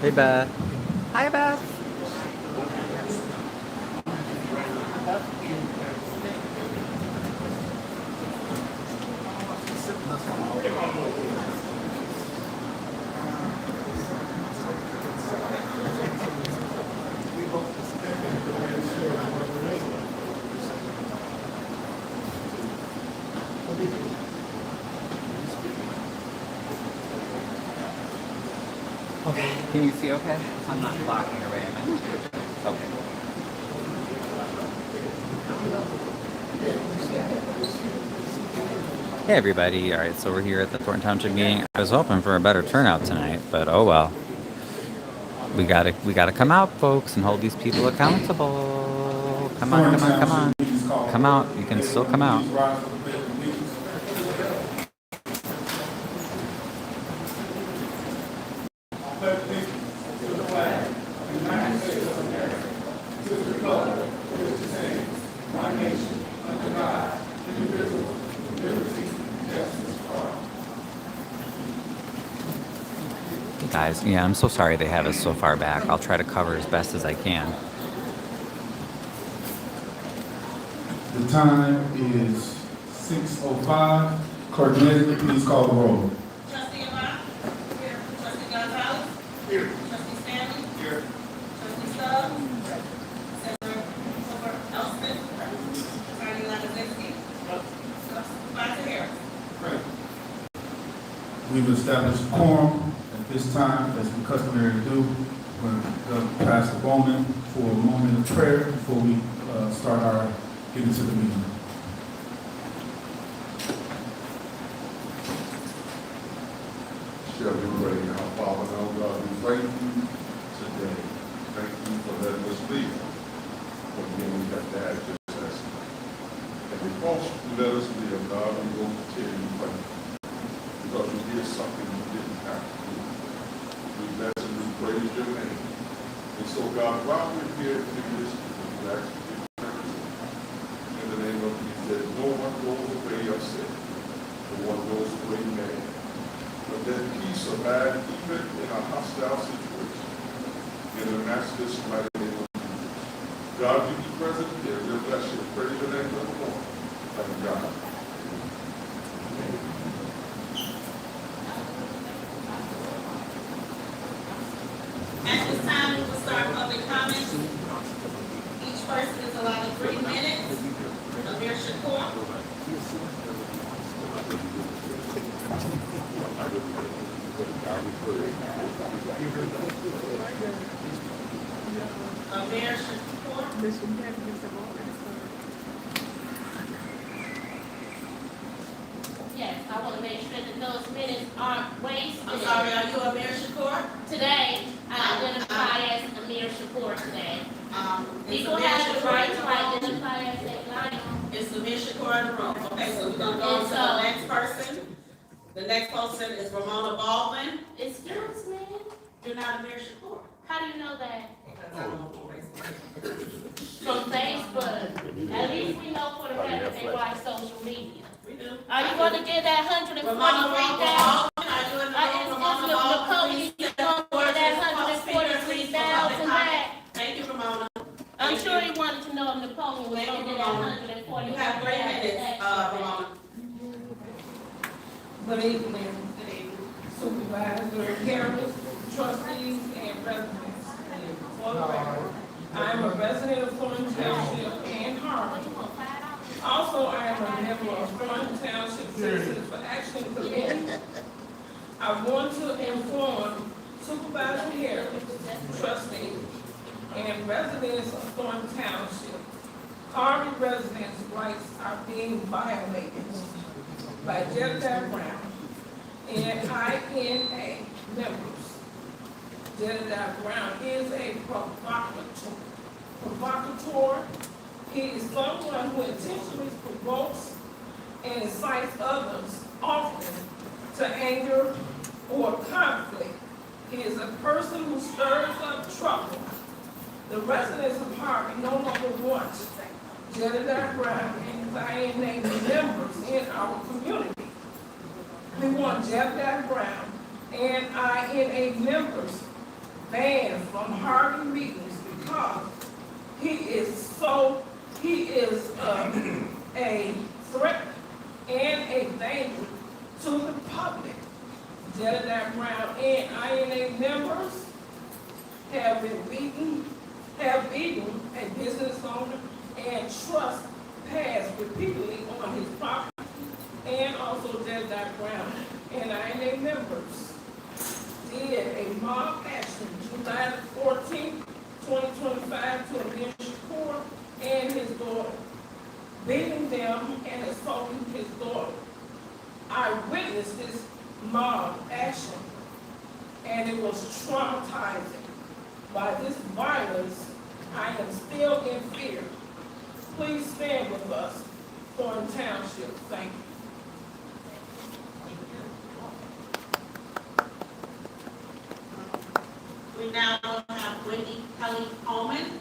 Hey, Beth. Hi, Beth. Can you see okay? I'm not blocking away, am I? Okay. Hey everybody, alright, so we're here at the Thornton Township meeting. I was hoping for a better turnout tonight, but oh well. We gotta come out, folks, and hold these people accountable. Come on, come on, come on. Come out, you can still come out. Guys, yeah, I'm so sorry they have us so far back. I'll try to cover as best as I can. The time is 6:05. Clerk Leslie, please call the roll. Trustee Yvonne? Here. Trustee Gonzalez? Here. Trustee Stanley? Here. Trustee Stubbs? Assessor Elspeth? Attorney Lanazinski? Supervisor Harris? We've established a quorum. At this time, as we customary to do, we're going to pass the Bowman for a moment of prayer before we start our getting to the meeting. Shall we pray now, Father, now God, we thank you today. Thank you for letting us leave. For again, we have to act just as and because you let us live, God, we go to tell you thank you. Because you did something you didn't have to do. We bless and we praise your name. And so, God, while we're here in this, we ask you to in the name of Jesus, that no one goes away upset, no one goes away mad. But that peace abide even in a hostile situation. In the Master's mighty name of Jesus. God, you be present here. We bless you. Praise the name of the Lord. Thank God. At this time, we will start public comments. Each person is allowed 3 minutes. Amir Shakur. Amir Shakur. Yes, I want to make sure that those minutes aren't wasted. I'm sorry, are you Amir Shakur? Today, I identify as Amir Shakur today. Is People Amir have the Shakur right in the to room? identify as they like. Is Amir Shakur in the room? Okay, so we're gonna go on to the next person. The next person is Ramona Baldwin. Excuse me, You're not Amir Shakur. how do you know that? Because I don't know Facebook. From Facebook. At least we know for the fact that they watch social media. We do. Are you going to get that 143,000? Ramona Baldwin, are you in the room? Is Ramona the Baldwin, police please going to get that 143,000 back? Thank you, Ramona. I'm sure he wanted to know if Napoleon was Thank going to you, get that Ramona. 143,000. You have 3 minutes, Ramona. Good evening, Supervisor, Harris, trustees, and residents. For the record, I am a resident of Thornton Township and Harvey. Also, I am a member of Thornton Township Citizens for Action Committee. I want to inform Supervisor Harris, trustees, and residents of Thornton Township, Harvey residents' rights are being violated by Jedediah Brown and INA members. Jedediah Brown is a provocateur. He is someone who intentionally provokes and incites others, often to anger or conflict. He is a person who stirs up trouble. The residents of Harvey no longer want Jedediah Brown and INA members in our community. We want Jedediah Brown and INA members banned from Harvey meetings because he is a threat and a danger to the public. Jedediah Brown and INA members have beaten a business owner and trespassed repeatedly on his property, and also Jedediah Brown and INA members did a mob action July 14, 2025 to Bienvenue and his daughter, beating them and assaulting his daughter. I witnessed this mob action, and it was traumatizing. By this violence, I am still in fear. Please stand with us, Thornton Township. Thank you. We now have Wendy Kelly Coleman.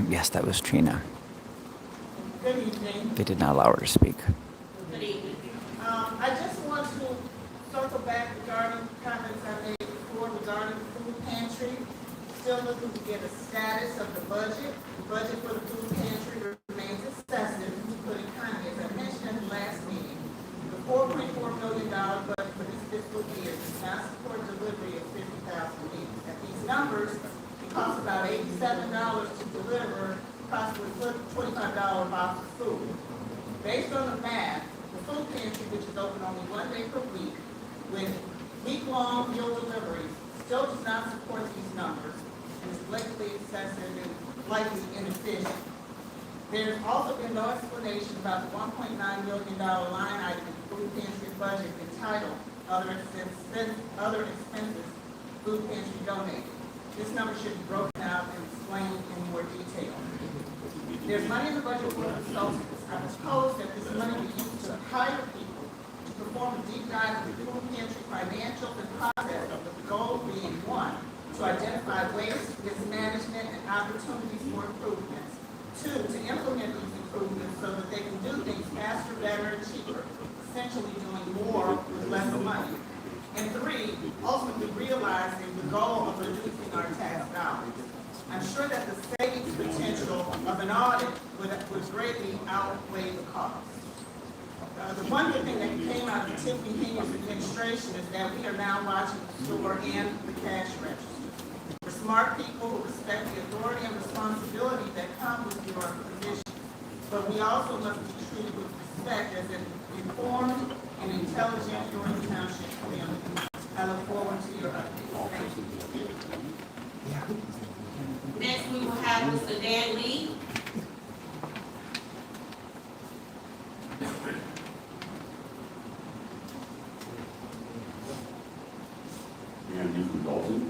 Yes, that was Trina. Good evening. They did not allow her to speak. Good evening. I just want to circle back regarding comments I made before regarding the food pantry. Still looking to get a status of the budget. The budget for the food pantry remains excessive, to put in context. I mentioned at the last meeting, the $4.4 million budget for this fiscal year does not support delivery of 50,000 meals. At these numbers, it costs about $87 to deliver approximately $25 box of food. Based on the math, the food pantry, which is open only 1 day per week, with week-long meal deliveries, still does not support these numbers and is blatantly excessive and likely inefficient. There's also been no explanation about the $1.9 million line item in the food pantry budget entitled Other Expenses Food Pantry Donated. This number should be broken out and explained in more detail. There's money in the budget for consultants. I propose that this money be used to hire people to perform a deep dive into food pantry financials and processes, with the goal being, 1, to identify waste, mismanagement, and opportunities for improvements. 2, to implement these improvements so that they can do things faster, better, and cheaper, essentially doing more with less money. And 3, ultimately realizing the goal of reducing our tax dollars. I'm sure that the savings potential of an audit would greatly outweigh the cost. The one good thing that came out of Tiffany Henry's administration is that we are now watching the store and the cash register. We're smart people who respect the authority and responsibility that come with your position, but we also must be treated with respect as an informed and intelligent Thornton Township community. I look forward to your updates. Thank you. Next, we will have Mr. Dan Lee. Bienvenue from Thornton.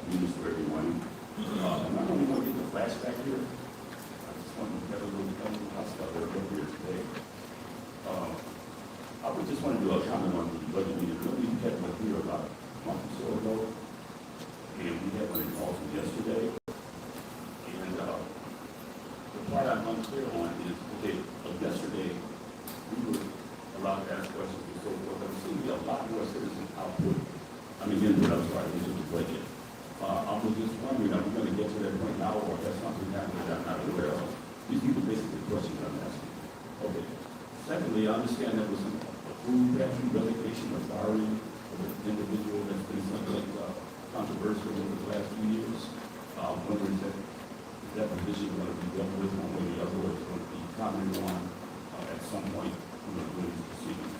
Greetings to everyone. I'm not only going to get the flashback here, I just want to get a little stuff that are here today. I would just want to do a comment on the budget meeting. We had one here about a month or so ago, and we had one in Thornton yesterday. And the part I'm unclear on is, okay, yesterday we were allowed to ask questions and so forth. There seems to be a lot more citizen output. Input, I'm sorry, this is the budget. I was just wondering, are we going to get to that point now, or that's something that I'm not aware of? These are basically questions I'm asking. Okay. Secondly, I understand there was some food pantry relocation of firing of an individual that's been something controversial over the last few years. Wondering is that position going to be dealt with one way or the other, or is going to be commented on at some point during these proceedings?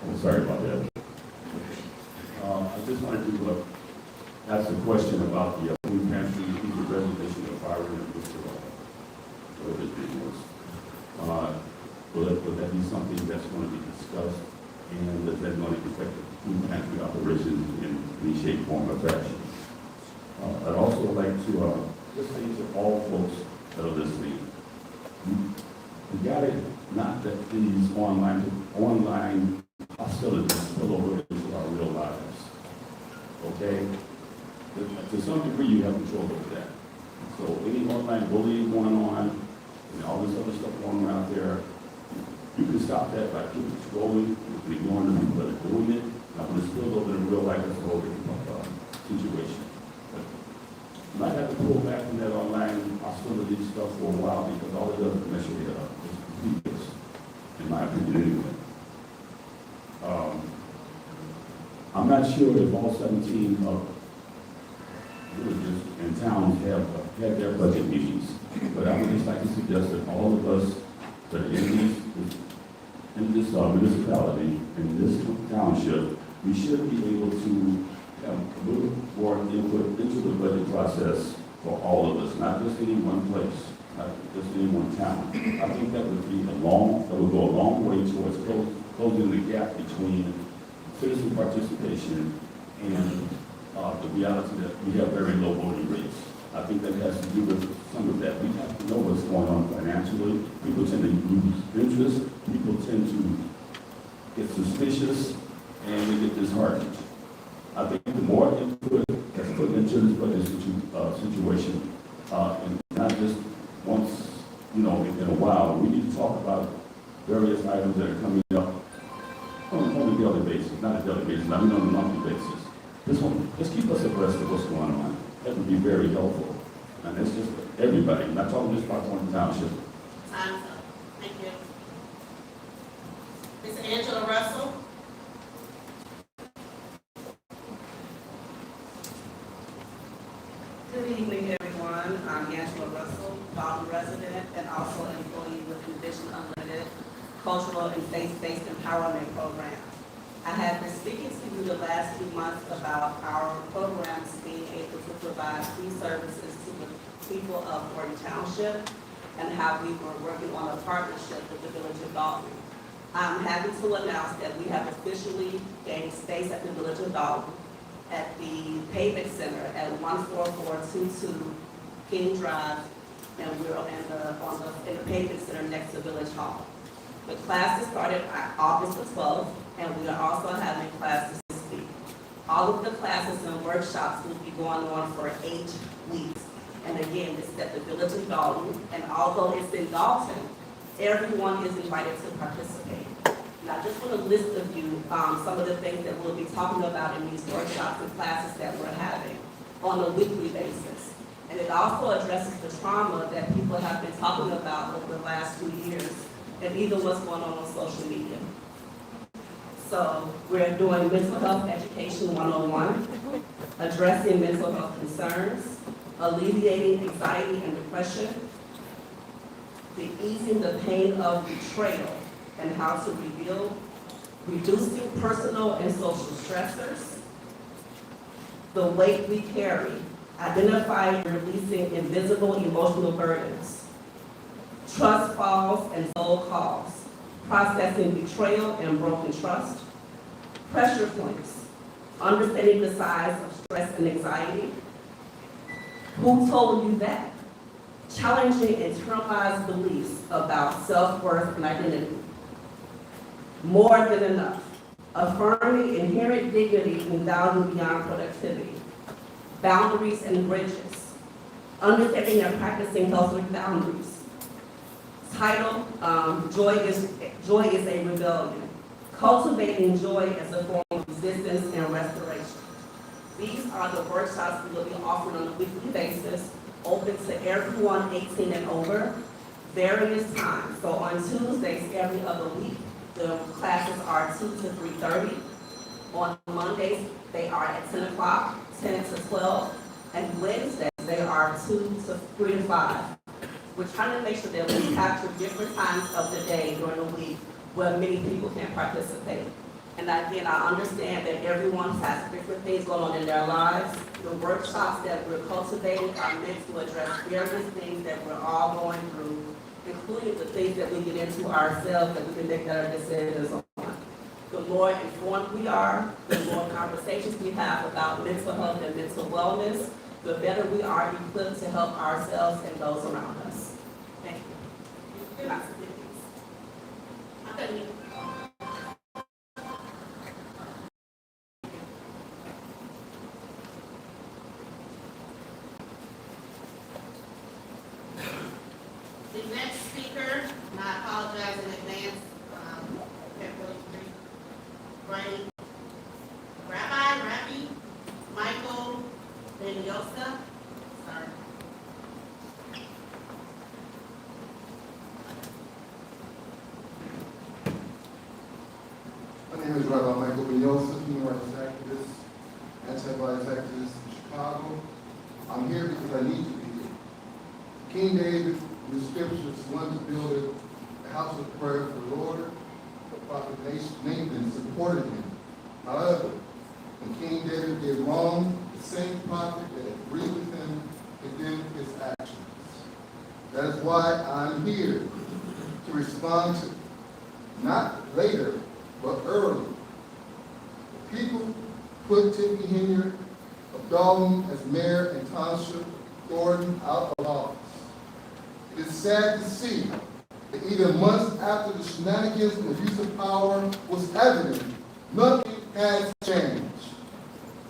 I'm sorry about that. I just wanted to ask a question about the food pantry, the resolution of firing and whatever his name was. Will that be something that's going to be discussed, and is that going to affect the food pantry operations in any shape, form, or fashion? I'd also like to just say to all folks that are listening, we got it, not that these online hostilities spill over into our real lives. Okay? To some degree, you have control over that. So any online bullying going on, and all this other stuff going on out there, you can stop that by keeping scrolling, ignoring the people that are doing it. Now, when it spills over in real life, that's a whole different situation. But you might have to pull back from that online hostility stuff for a while because all it does is mess your head up. It's ridiculous, in my opinion, anyway. I'm not sure if all 17 of villages and towns have had their budget meetings, but I would just like to suggest that all of us that are in this municipality, in this township, we should be able to have a little more input into the budget process for all of us, not just any one place, not just any one town. I think that would go a long way towards closing the gap between citizen participation and the reality that we have very low voting rates. I think that has to do with some of that. We have to know what's going on financially. People tend to lose interest. People tend to get suspicious, and they get disheartened. I think the more input that's put into this budget situation, and not just once, in a while, we need to talk about various items that are coming up on a daily basis, not a daily basis, I mean on a monthly basis. This one, just keep us abreast of what's going on. That would be very helpful. And that's just everybody, I'm not talking just about Thornton Township. Time's up. Thank you. Ms. Angela Russell. Good evening, everyone. I'm Angela Russell, Thornton resident and also employee with the Vision Unlimited Cultural and Faith-Based Empowerment Program. I have been speaking to you the last few months about our programs being able to provide free services to the people of Thornton Township and how we were working on a partnership with the Village of Dalton. I'm happy to announce that we have officially gained space at the Village of Dalton at the Pavement Center at 14422 King Drive, and we're in the Pavement Center next to Village Hall. The classes started August the 12th, and we are also having classes this week. All of the classes and workshops will be going on for 8 weeks. And again, it's at the Village of Dalton, and although it's in Dalton, everyone is invited to participate. And I just want to list of you some of the things that we'll be talking about in these workshops and classes that we're having on a weekly basis. And it also addresses the trauma that people have been talking about over the last 2 years, and even what's going on social media. So we're doing mental health education 101, addressing mental health concerns, alleviating anxiety and depression, the easing the pain of betrayal and how to rebuild, reducing personal and social stressors, the weight we carry, identifying and releasing invisible emotional burdens, trust falls and soul calls, processing betrayal and broken trust, pressure points, understanding the size of stress and anxiety, who told you that, challenging internalized beliefs about self-worth and identity, more than enough, affirming inherent dignity and value beyond productivity, boundaries and bridges, understanding and practicing healthy boundaries. Title, Joy is a Rebellion, cultivating joy as a form of resistance and restoration. These are the workshops we will be offering on a weekly basis, open to everyone 18 and over, various times. So on Tuesdays, every other week, the classes are 2 to 3:30. On Mondays, they are at 10 o'clock, 10 to 12, and Wednesdays, they are 2 to 3 to 5. We're trying to make sure that we capture different times of the day during the week where many people can participate. And again, I understand that everyone has different things going on in their lives. The workshops that we're cultivating are meant to address various things that we're all going through, including the things that we get into ourselves that we can make better decisions on. The more informed we are, the more conversations we have about mental health and mental wellness, the better we are equipped to help ourselves and those around us. Thank you. Bienvenue, human rights activist, anti-violence activist in Chicago. I'm here because I need to be here. King David, in the scriptures, wanted to build a house of prayer for the Lord. The prophet Nathan supported him. However, when King David did wrong, the same prophet that agreed with him condemned his actions. That is why I'm here to respond to, not later, but early. The people put Tiffany Henry of Dalton as mayor and township Thornton out of office. It is sad to see that even months after the shenanigans and abuse of power was evident, nothing has changed.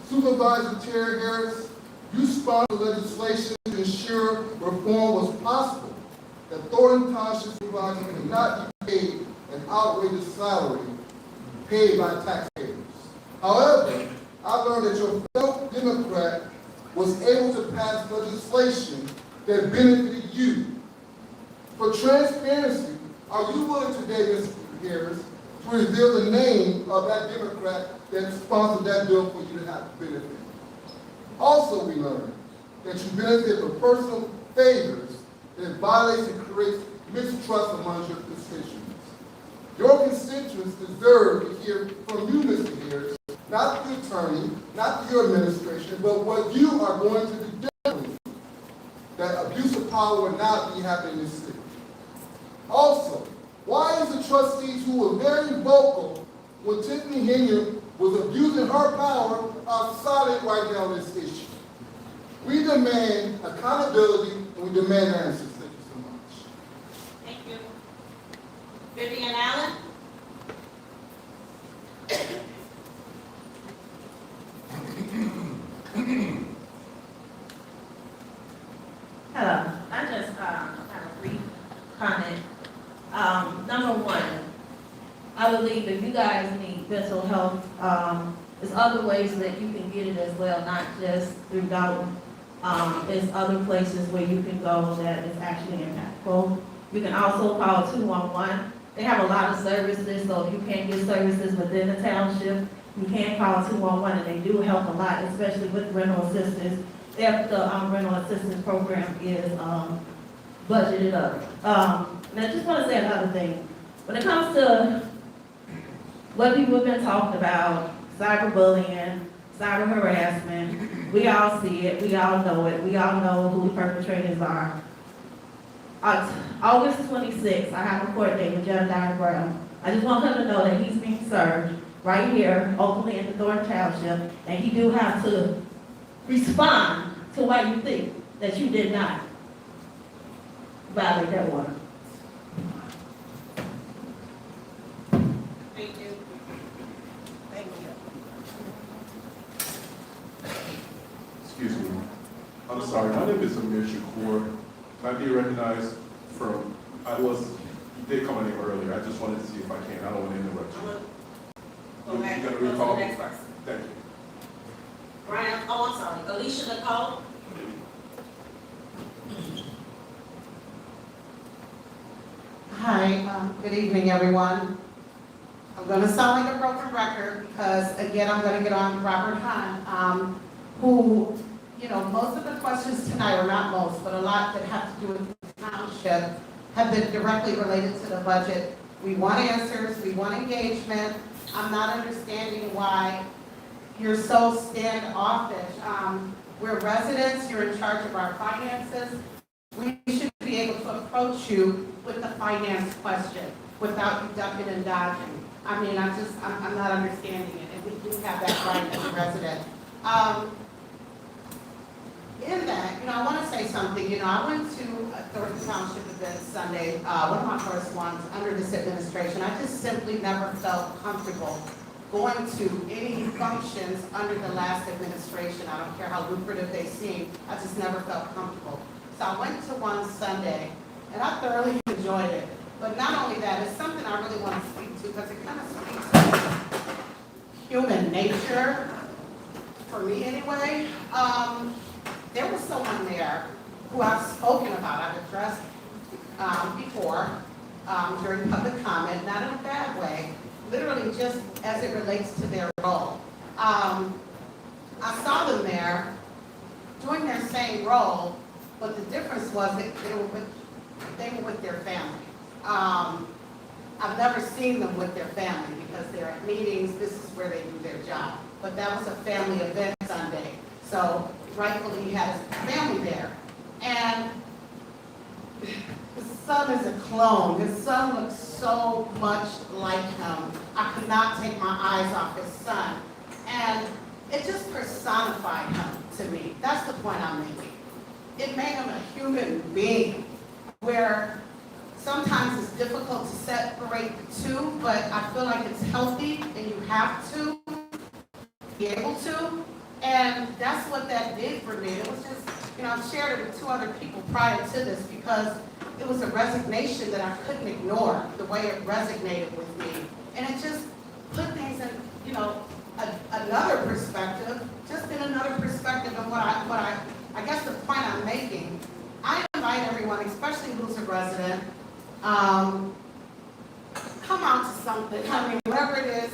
Supervisor Terry Harris, you sponsored legislation to ensure reform was possible, that Thornton Township supervisor could not be paid an outrageous salary paid by taxpayers. However, I learned that your fellow Democrat was able to pass legislation that benefited you. For transparency, are you willing today, Mr. Harris, to reveal the name of that Democrat that sponsored that bill for you to have benefit? Also, we learned that you benefit from personal favors that violates and creates mistrust among your constituents. Your constituents deserve to hear from you, Mr. Harris, not the attorney, not your administration, but what you are going to do differently, that abuse of power will not be happening in this city. Also, why is the trustees who were very vocal when Tiffany Henry was abusing her power are silent right now on this issue? We demand accountability and we demand answers. Thank you so much. Thank you. Vivian Allen? Hello, I just have a brief comment. Number one, I believe if you guys need mental health, there's other ways that you can get it as well, not just through Dalton. There's other places where you can go that is actually impactful. You can also call 211. They have a lot of services, so if you can't get services within the township, you can call 211, and they do help a lot, especially with rental assistance. If the rental assistance program is budgeted up. And I just want to say another thing. When it comes to what people have been talking about, cyberbullying, cyber harassment, we all see it, we all know it, we all know who the perpetrators are. August 26th, I have a court date with Jedediah Brown. I just want him to know that he's being served right here, openly in the Thornton Township, and he do have to respond to why you think that you did not violate that order. Thank you. Thank you. Excuse me. I'm sorry, my name is Amir Shakur. Can I be recognized from, you did call my name earlier. I just wanted to see if I can. I don't want to interrupt you. Go back, You go gonna to the recall? next person. Thank you. Brian, oh, I'm sorry, Alicia Nicole? Hi, good evening, everyone. I'm going to sound like a broken record because, again, I'm going to get on Robert Hahn, who, you know, most of the questions tonight, or not most, but a lot that have to do with the township have been directly related to the budget. We want answers, we want engagement. I'm not understanding why you're so standoffish. We're residents, you're in charge of our finances. We should be able to approach you with the finance question without you ducking and dodging. I mean, I'm not understanding it, and we do have that right as a resident. In that, you know, I want to say something. You know, I went to a Thornton Township event Sunday, one of my first ones under this administration. I just simply never felt comfortable going to any functions under the last administration. I don't care how lucrative they seem. I just never felt comfortable. So I went to one Sunday, and I thoroughly enjoyed it. But not only that, it's something I really want to speak to because it kind of speaks to human nature, for me anyway. There was someone there who I've spoken about, I've addressed before, during public comment, not in a bad way, literally just as it relates to their role. I saw them there doing their same role, but the difference was that they were with their family. I've never seen them with their family because they're at meetings, this is where they do their job. But that was a family event Sunday, so rightfully he had his family there. And his son is a clone. His son looks so much like him. I could not take my eyes off his son. And it just personified him to me. That's the point I'm making. It made him a human being, where sometimes it's difficult to separate the two, but I feel like it's healthy and you have to be able to. And that's what that did for me. It was just, I've shared it with 2 other people prior to this because it was a resignation that I couldn't ignore, the way it resonated with me. And it just put things in, another perspective, just in another perspective. And I guess the point I'm making, I invite everyone, especially who's a resident, come out to something. I mean, whatever it is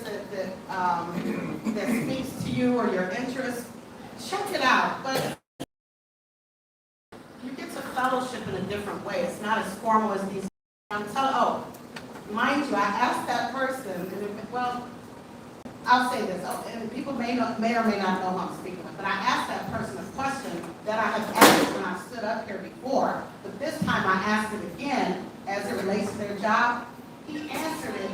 that speaks to you or your interest, check it out. But you get to fellowship in a different way. It's not as formal as these. Mind you, I asked that person, and I'll say this, and people may or may not know who I'm speaking with, but I asked that person a question that I have asked when I stood up here before, but this time I asked it again as it relates to their job. He answered it,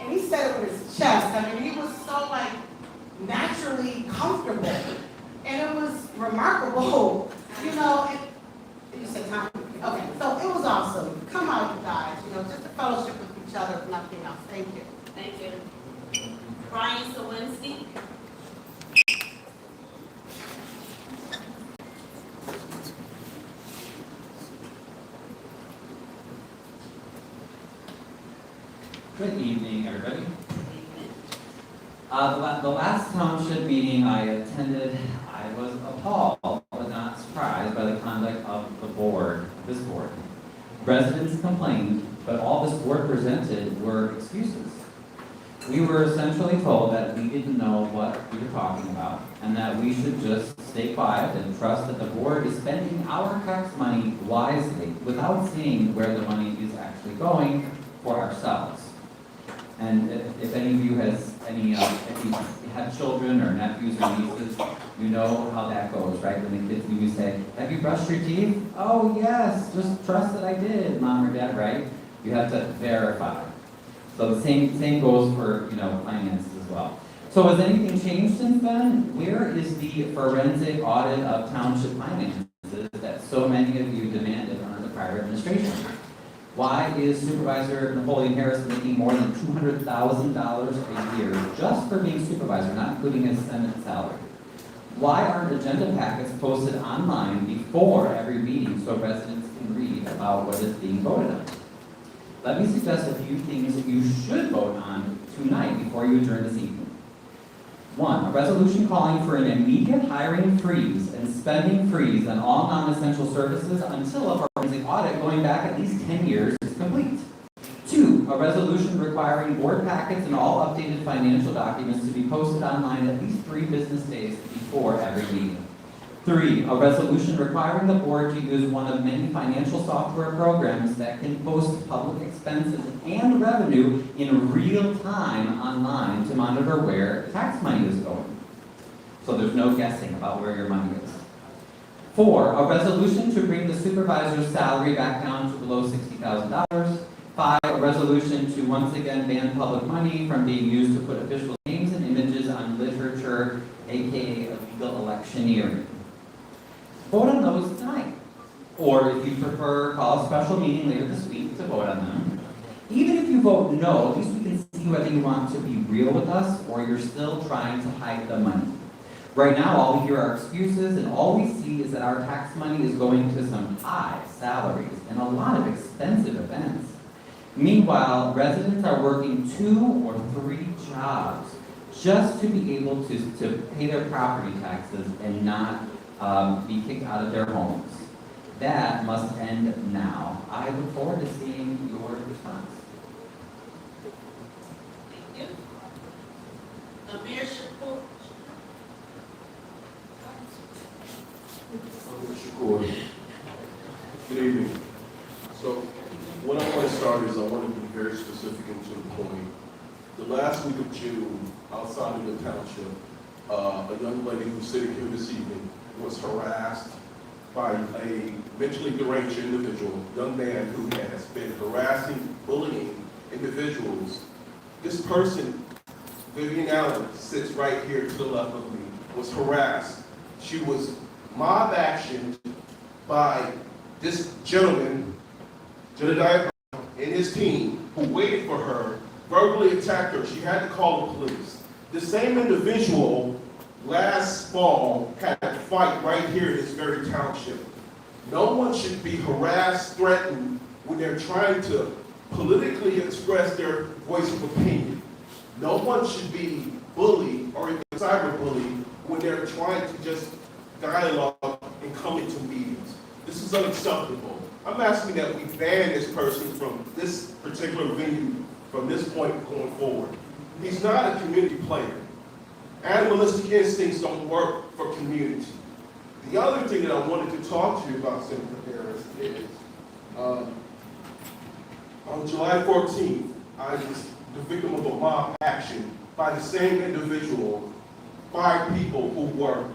and he said it with his chest. I mean, he was so naturally comfortable, and it was remarkable. You said time. Okay, so it was awesome. Come out, you guys. Just a fellowship with each other, if nothing else. Thank you. Thank you. Brian Sawinski. Good evening, everybody. The last township meeting I attended, I was appalled, but not surprised by the conduct of the board, this board. Residents complained, but all this board presented were excuses. We were essentially told that we didn't know what we were talking about, and that we should just stay quiet and trust that the board is spending our tax money wisely without seeing where the money is actually going for ourselves. And if any of you if you have children or nephews or nieces, you know how that goes, right? When the kids you say, "Have you brushed your teeth?" "Oh yes, just trust that I did, Mom or Dad," right? You have to verify. So the same goes for finances as well. So has anything changed since then? Where is the forensic audit of township finances that so many of you demanded under the prior administration? Why is Supervisor Napoleon Harris making more than $200,000 a year just for being supervisor, not including his Senate salary? Why aren't agenda packets posted online before every meeting so residents can read about what is being voted on? Let me suggest a few things that you should vote on tonight before you adjourn this evening. 1, a resolution calling for an immediate hiring freeze and spending freeze on all non-essential services until a forensic audit going back at least 10 years is complete. 2, a resolution requiring board packets and all updated financial documents to be posted online at least 3 business days before every meeting. 3, a resolution requiring the board to use one of many financial software programs that can post public expenses and revenue in real time online to monitor where tax money is going. So there's no guessing about where your money is. 4, a resolution to bring the supervisor's salary back down to below $60,000. 5, a resolution to once again ban public money from being used to put official names and images on literature, aka illegal electioneering. Vote on those tonight. Or if you prefer, call a special meeting later this week to vote on them. Even if you vote no, at least we can see whether you want to be real with us or you're still trying to hide the money. Right now, all we hear are excuses, and all we see is that our tax money is going to some high salaries and a lot of expensive events. Meanwhile, residents are working 2 or 3 jobs just to be able to pay their property taxes and not be kicked out of their homes. That must end now. I look forward to seeing your response. to the point. The last week of June, outside of the township, a young lady who's sitting here this evening was harassed by a mentally deranged individual, young man who has been harassing, bullying individuals. This person, Vivian Allen, sits right here to the left of me, was harassed. She was mob actioned by this gentleman, Jedediah Brown, and his team, who waited for her, verbally attacked her. She had to call the police. The same individual last fall had a fight right here in this very township. No one should be harassed, threatened when they're trying to politically express their voice of opinion. No one should be bullied or even cyberbullied when they're trying to just dialogue and come into meetings. This is unacceptable. I'm asking that we ban this person from this particular venue from this point going forward. He's not a community player. Animalistic instincts don't work for community. The other thing that I wanted to talk to you about, Senator Harris, is on July 14th, I was the victim of a mob action by the same individual, 5 people who were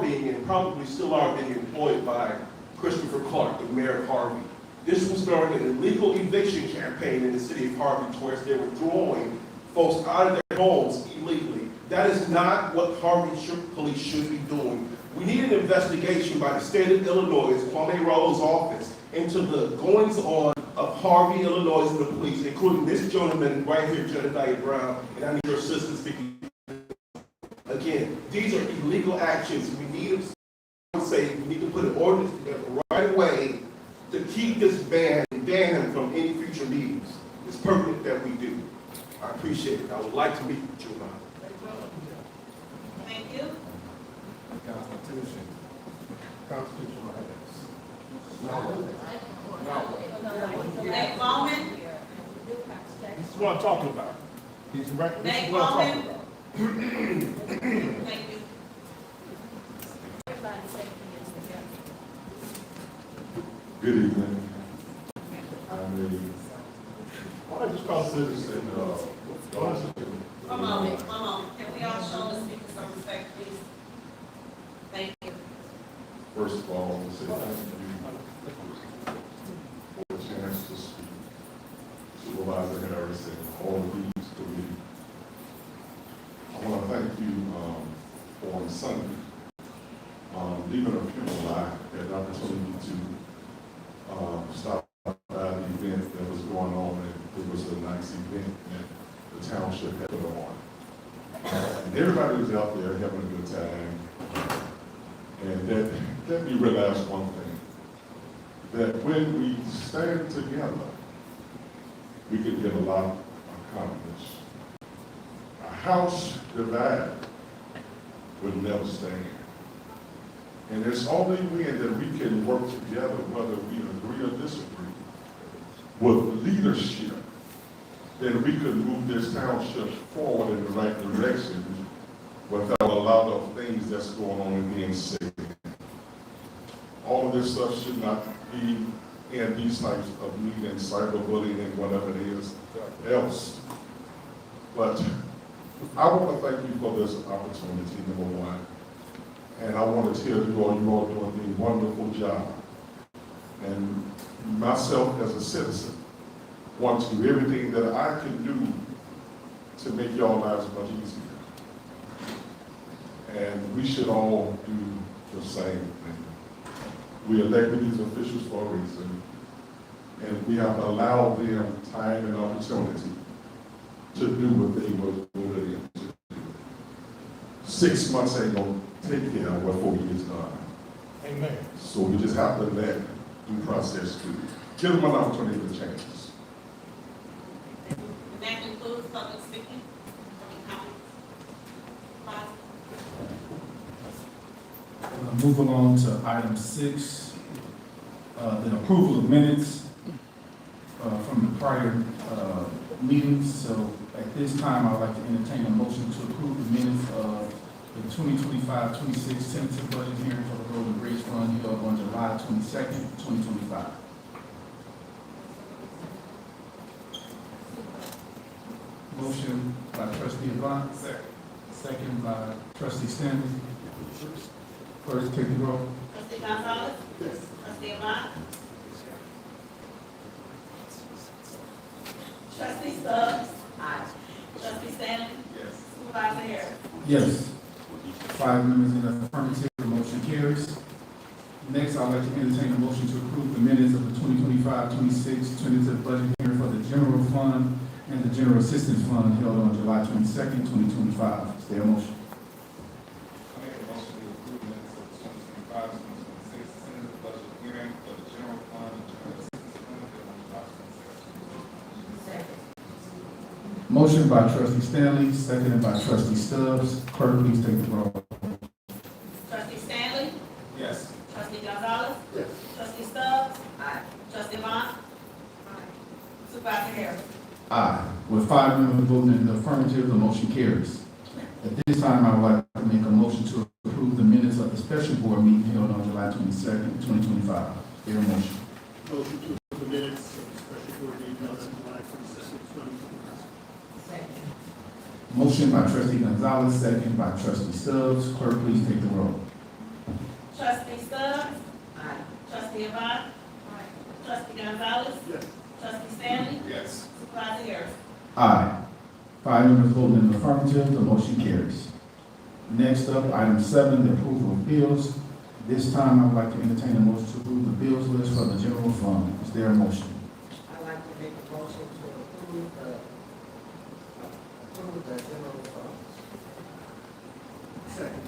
being and probably still are being employed by Christopher Clark, the mayor of Harvey. This was during an illegal eviction campaign in the city of Harvey, towards they were drawing folks out of their homes illegally. That is not what Harvey police should be doing. We need an investigation by the state of Illinois, Kwame Rollo's office, into the goings on of Harvey, Illinois, and the police, including this gentleman right here, Jedediah Brown, and I need your assistance speaking. Again, these are illegal actions. We need to put an ordinance together right away to keep this ban and ban him from any future meetings. It's pertinent that we do. I appreciate it. I would like to meet with you, Ron. Thank you. Nate Bowman. This is what I'm talking about. This is what I'm talking about. Thank you. Good evening. I just call citizen, One moment. Can we all show the speaker some respect, please? Thank you. first of all, I want to say thank you for the chance to speak. Supervisor Harris and all of these committees. I want to thank you on Sunday. Leaving a funeral, I had the opportunity to stop by the event that was going on, and it was a nice event that the township had put on. And everybody was out there having a good time. And that let me realize one thing, that when we stand together, we can get a lot accomplished. A house divided will never stand. And it's only when that we can work together, whether we agree or disagree, with leadership, that we can move this township forward in the right direction without a lot of things that's going on and being said. All of this stuff should not be in these types of meetings, cyberbullying and whatever it is else. But I want to thank you for this opportunity, number one. And I want to tell you all doing a wonderful job. And myself as a citizen want to do everything that I can do to make y'all lives much easier. And we should all do the same thing. We elected these officials for a reason, and we have allowed them time and opportunity to do what they were voted in to do. 6 months ain't gonna take care of what 4 years done. Amen. So we just have to let due process do. Give them an opportunity to change. And that concludes public speaking. Moving on to item 6, the approval of minutes from the prior meetings. So at this time, I'd like to entertain a motion to approve the minutes of the 2025-26 tentative budget hearing for the Road and Bridge Fund held on July 22nd, 2025. Motion by trustee Avant. Second by trustee Stanley. First, take the roll. Trustee Gonzalez? Yes. Trustee Avant? Trustee Stubbs? Aye. Trustee Stanley? Yes. Supervisor Harris? Yes. 5 members in the affirmative, the motion carries. Next, I'd like to entertain a motion to approve the minutes of the 2025-26 tentative budget hearing for the general fund and the general assistance fund held on July 22nd, 2025. Is there a motion? I make a motion to approve minutes of the 2025-2026 tentative budget hearing for the general fund and general assistance fund held on July 22nd. Motion by trustee Stanley, seconded by trustee Stubbs. Clerk, please take the roll. Trustee Stanley? Yes. Trustee Gonzalez? Yes. Trustee Stubbs? Aye. Trustee Avant? Supervisor Harris? Aye. With 5 members voting in the affirmative, the motion carries. At this time, I would like to make a motion to approve the minutes of the special board meeting held on July 22nd, 2025. Is there a motion? Motion to approve the minutes of the special board meeting held on July 22nd, 2025. Motion by trustee Gonzalez, second by trustee Stubbs. Clerk, please take the roll. Trustee Stubbs? Aye. Trustee Avant? Aye. Trustee Gonzalez? Yes. Trustee Stanley? Yes. Supervisor Harris? Aye. 5 members voting in the affirmative, the motion carries. Next up, item 7, the approval of bills. This time, I would like to entertain a motion to approve the bills list for the general fund. Is there a motion? I'd like to make a motion to approve the general fund. Second.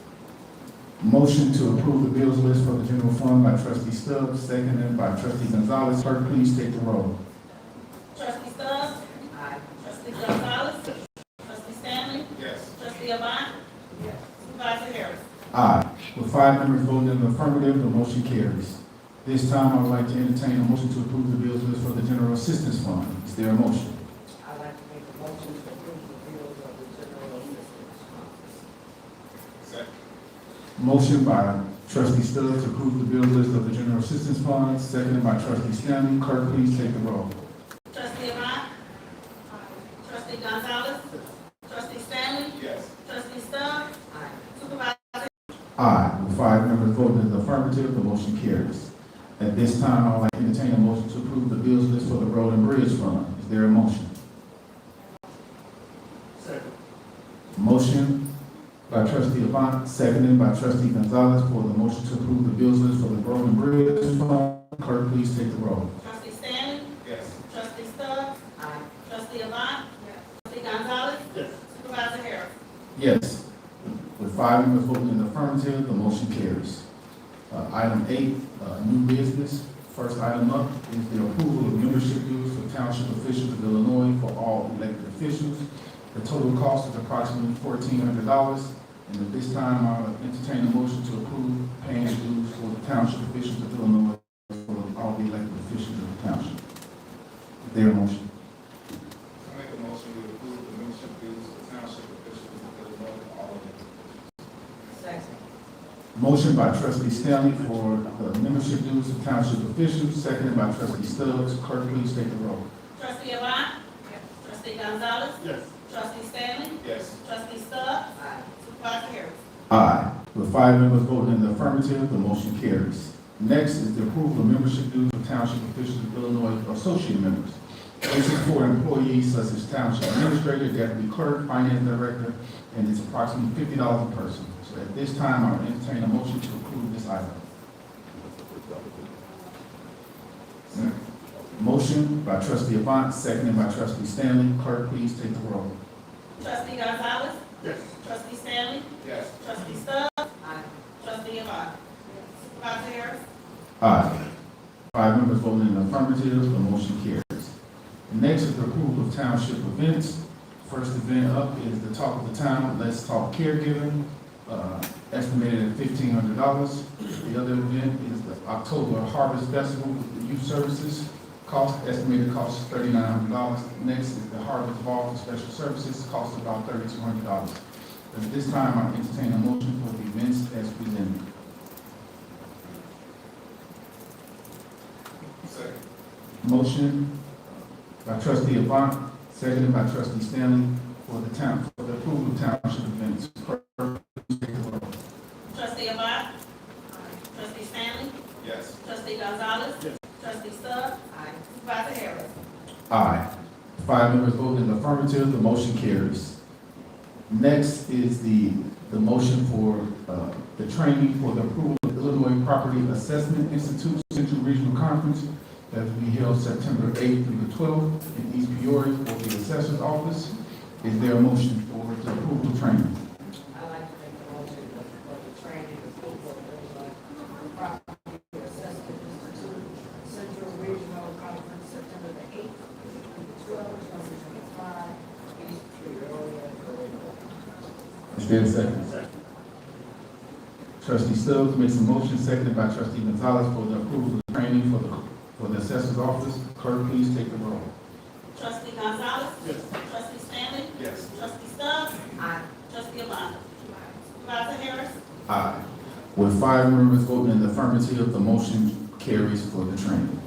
Motion to approve the bills list for the general fund by trustee Stubbs, seconded by trustee Gonzalez. Clerk, please take the roll. Trustee Stubbs? Aye. Trustee Gonzalez? Trustee Stanley? Yes. Trustee Avant? Yes. Supervisor Harris? Aye. With 5 members voting in the affirmative, the motion carries. This time, I would like to entertain a motion to approve the bills list for the general assistance fund. Is there a motion? I'd like to make a motion to approve the bills of the general assistance fund. Second. Motion by trustee Stubbs to approve the bill list of the general assistance fund, seconded by trustee Stanley. Clerk, please take the roll. Trustee Avant? Trustee Gonzalez? Trustee Stanley? Yes. Trustee Stubbs? Aye. Supervisor? Aye. With 5 members voting in the affirmative, the motion carries. At this time, I would like to entertain a motion to approve the bills list for the road and bridge fund. Is there a motion? Second. Motion by trustee Avant, seconded by trustee Gonzalez for the motion to approve the bills list for the road and bridge fund. Clerk, please take the roll. Trustee Stanley? Yes. Trustee Stubbs? Aye. Trustee Avant? Trustee Gonzalez? Yes. Supervisor Harris? Yes. With 5 members voting in the affirmative, the motion carries. Item 8, new business. First item up is the approval of membership dues for township officials of Illinois for all elected officials. The total cost is approximately $1,400. And at this time, I'll entertain a motion to approve paying dues for the township officials of Illinois for all the elected officials of the township. Is there a motion? I make a motion to approve the membership dues for township officials of Illinois for all of them. Second. Motion by trustee Stanley for the membership dues of township officials, seconded by trustee Stubbs. Clerk, please take the roll. Trustee Avant? Trustee Gonzalez? Yes. Trustee Stanley? Yes. Trustee Stubbs? Aye. Supervisor Harris? Aye. With 5 members voting in the affirmative, the motion carries. Next is the approval of membership dues of township officials of Illinois associate members. This is for employees such as township administrator, deputy clerk, finance director, and it's approximately $50 a person. So at this time, I'll entertain a motion to approve this item. Motion by trustee Avant, seconded by trustee Stanley. Clerk, please take the roll. Trustee Gonzalez? Yes. Trustee Stanley? Yes. Trustee Stubbs? Aye. Trustee Avant? Supervisor Harris? Aye. 5 members voting in the affirmative, the motion carries. Next is the approval of township events. First event up is the Talk of the Town, Let's Talk Caregiving, estimated at $1,500. The other event is the October Harvest Festival with the youth services. Estimated cost is $3,900. Next is the Harvest Ball for special services, cost about $3,200. At this time, I entertain a motion for the events as presented. Second. Motion by trustee Avant, seconded by trustee Stanley for the approval of township events. Clerk, please take the roll. Trustee Abad? Trustee Stanley? Yes. Trustee Gonzalez? Yes. Trustee Stubbs? Supervisor Harris? Aye. 5 members voting in the affirmative, the motion carries. Next is the motion for the training for the approval of Illinois Property Assessment Institute Central Regional Conference that will be held September 8th through the 12th in East Peoria for the assessor's office. Is there a motion for the approval of training? I'd like to make the motion for the training of Property Assessment Institute Central Regional Conference, September the 8th through the 12th, 2025, East Peoria. Is there a second? Trustee Stubbs makes a motion, seconded by trustee Gonzalez for the approval of training for the assessor's office. Clerk, please take the roll. Trustee Gonzalez? Yes. Trustee Stanley? Yes. Trustee Stubbs? Trustee Abad? Supervisor Harris? Aye. With 5 members voting in the affirmative, the motion carries for the training.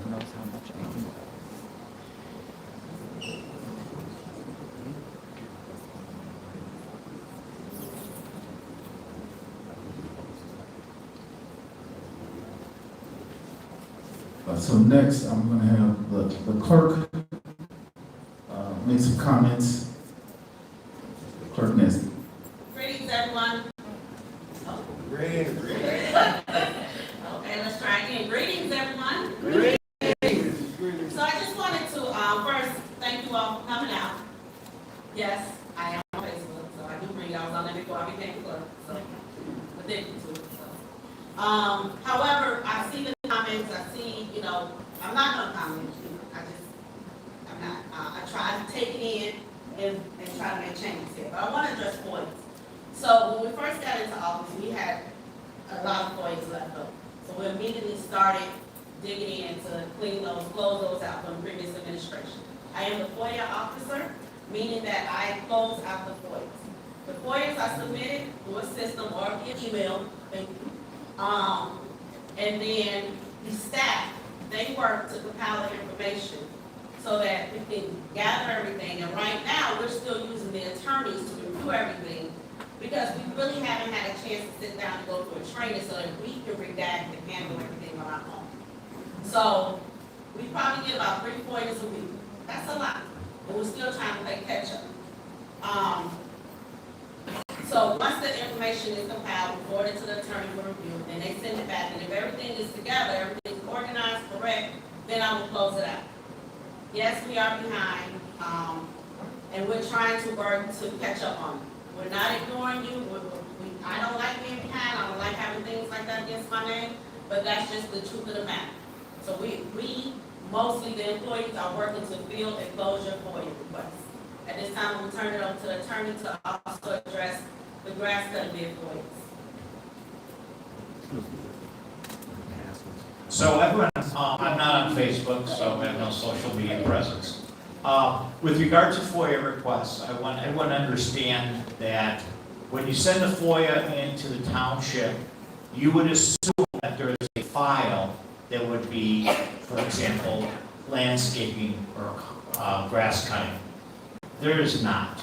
Who knows how much I can- So next, I'm going to have the clerk make some comments. Clerk Nesby. Greetings, everyone. Great. Okay, let's try again. Greetings, everyone. So I just wanted to, first, thank you all for coming out. Yes, I am on Facebook, so I do bring y'all on there before I became clerk, so, addicted to it, so. However, I see the comments, I see, I'm not gonna comment, I'm not, I try to take it in and try to make changes here, but I wanna address points. So when we first got into office, we had a lot of points left over. So we immediately started digging in to clean those, close those out from the previous administration. I am the FOIA officer, meaning that I close out the FOIAs. The FOIAs are submitted through a system or via email, and then the staff, they work to compile the information so that we can gather everything. And right now, we're still using the attorneys to review everything because we really haven't had a chance to sit down and go through a training so that we can redact and handle everything on our own. So we probably get about 3 FOIAs a week. That's a lot, but we're still trying to play catch up. So once the information is compiled, forwarded to the attorney for review, then they send it back, and if everything is together, everything's organized, correct, then I will close it out. Yes, we are behind, and we're trying to work to catch up on it. We're not ignoring you, I don't like being behind, I don't like having things like that against my name, but that's just the truth of the matter. So we mostly the employees are working to field and close your FOIA requests. At this time, we'll turn it over to the attorney to also address the grass cutting bid FOIAs. So everyone, I'm not on Facebook, so I have no social media presence. With regard to FOIA requests, I want everyone to understand that when you send a FOIA into the township, you would assume that there is a file that would be, for example, landscaping or grass cutting. There is not.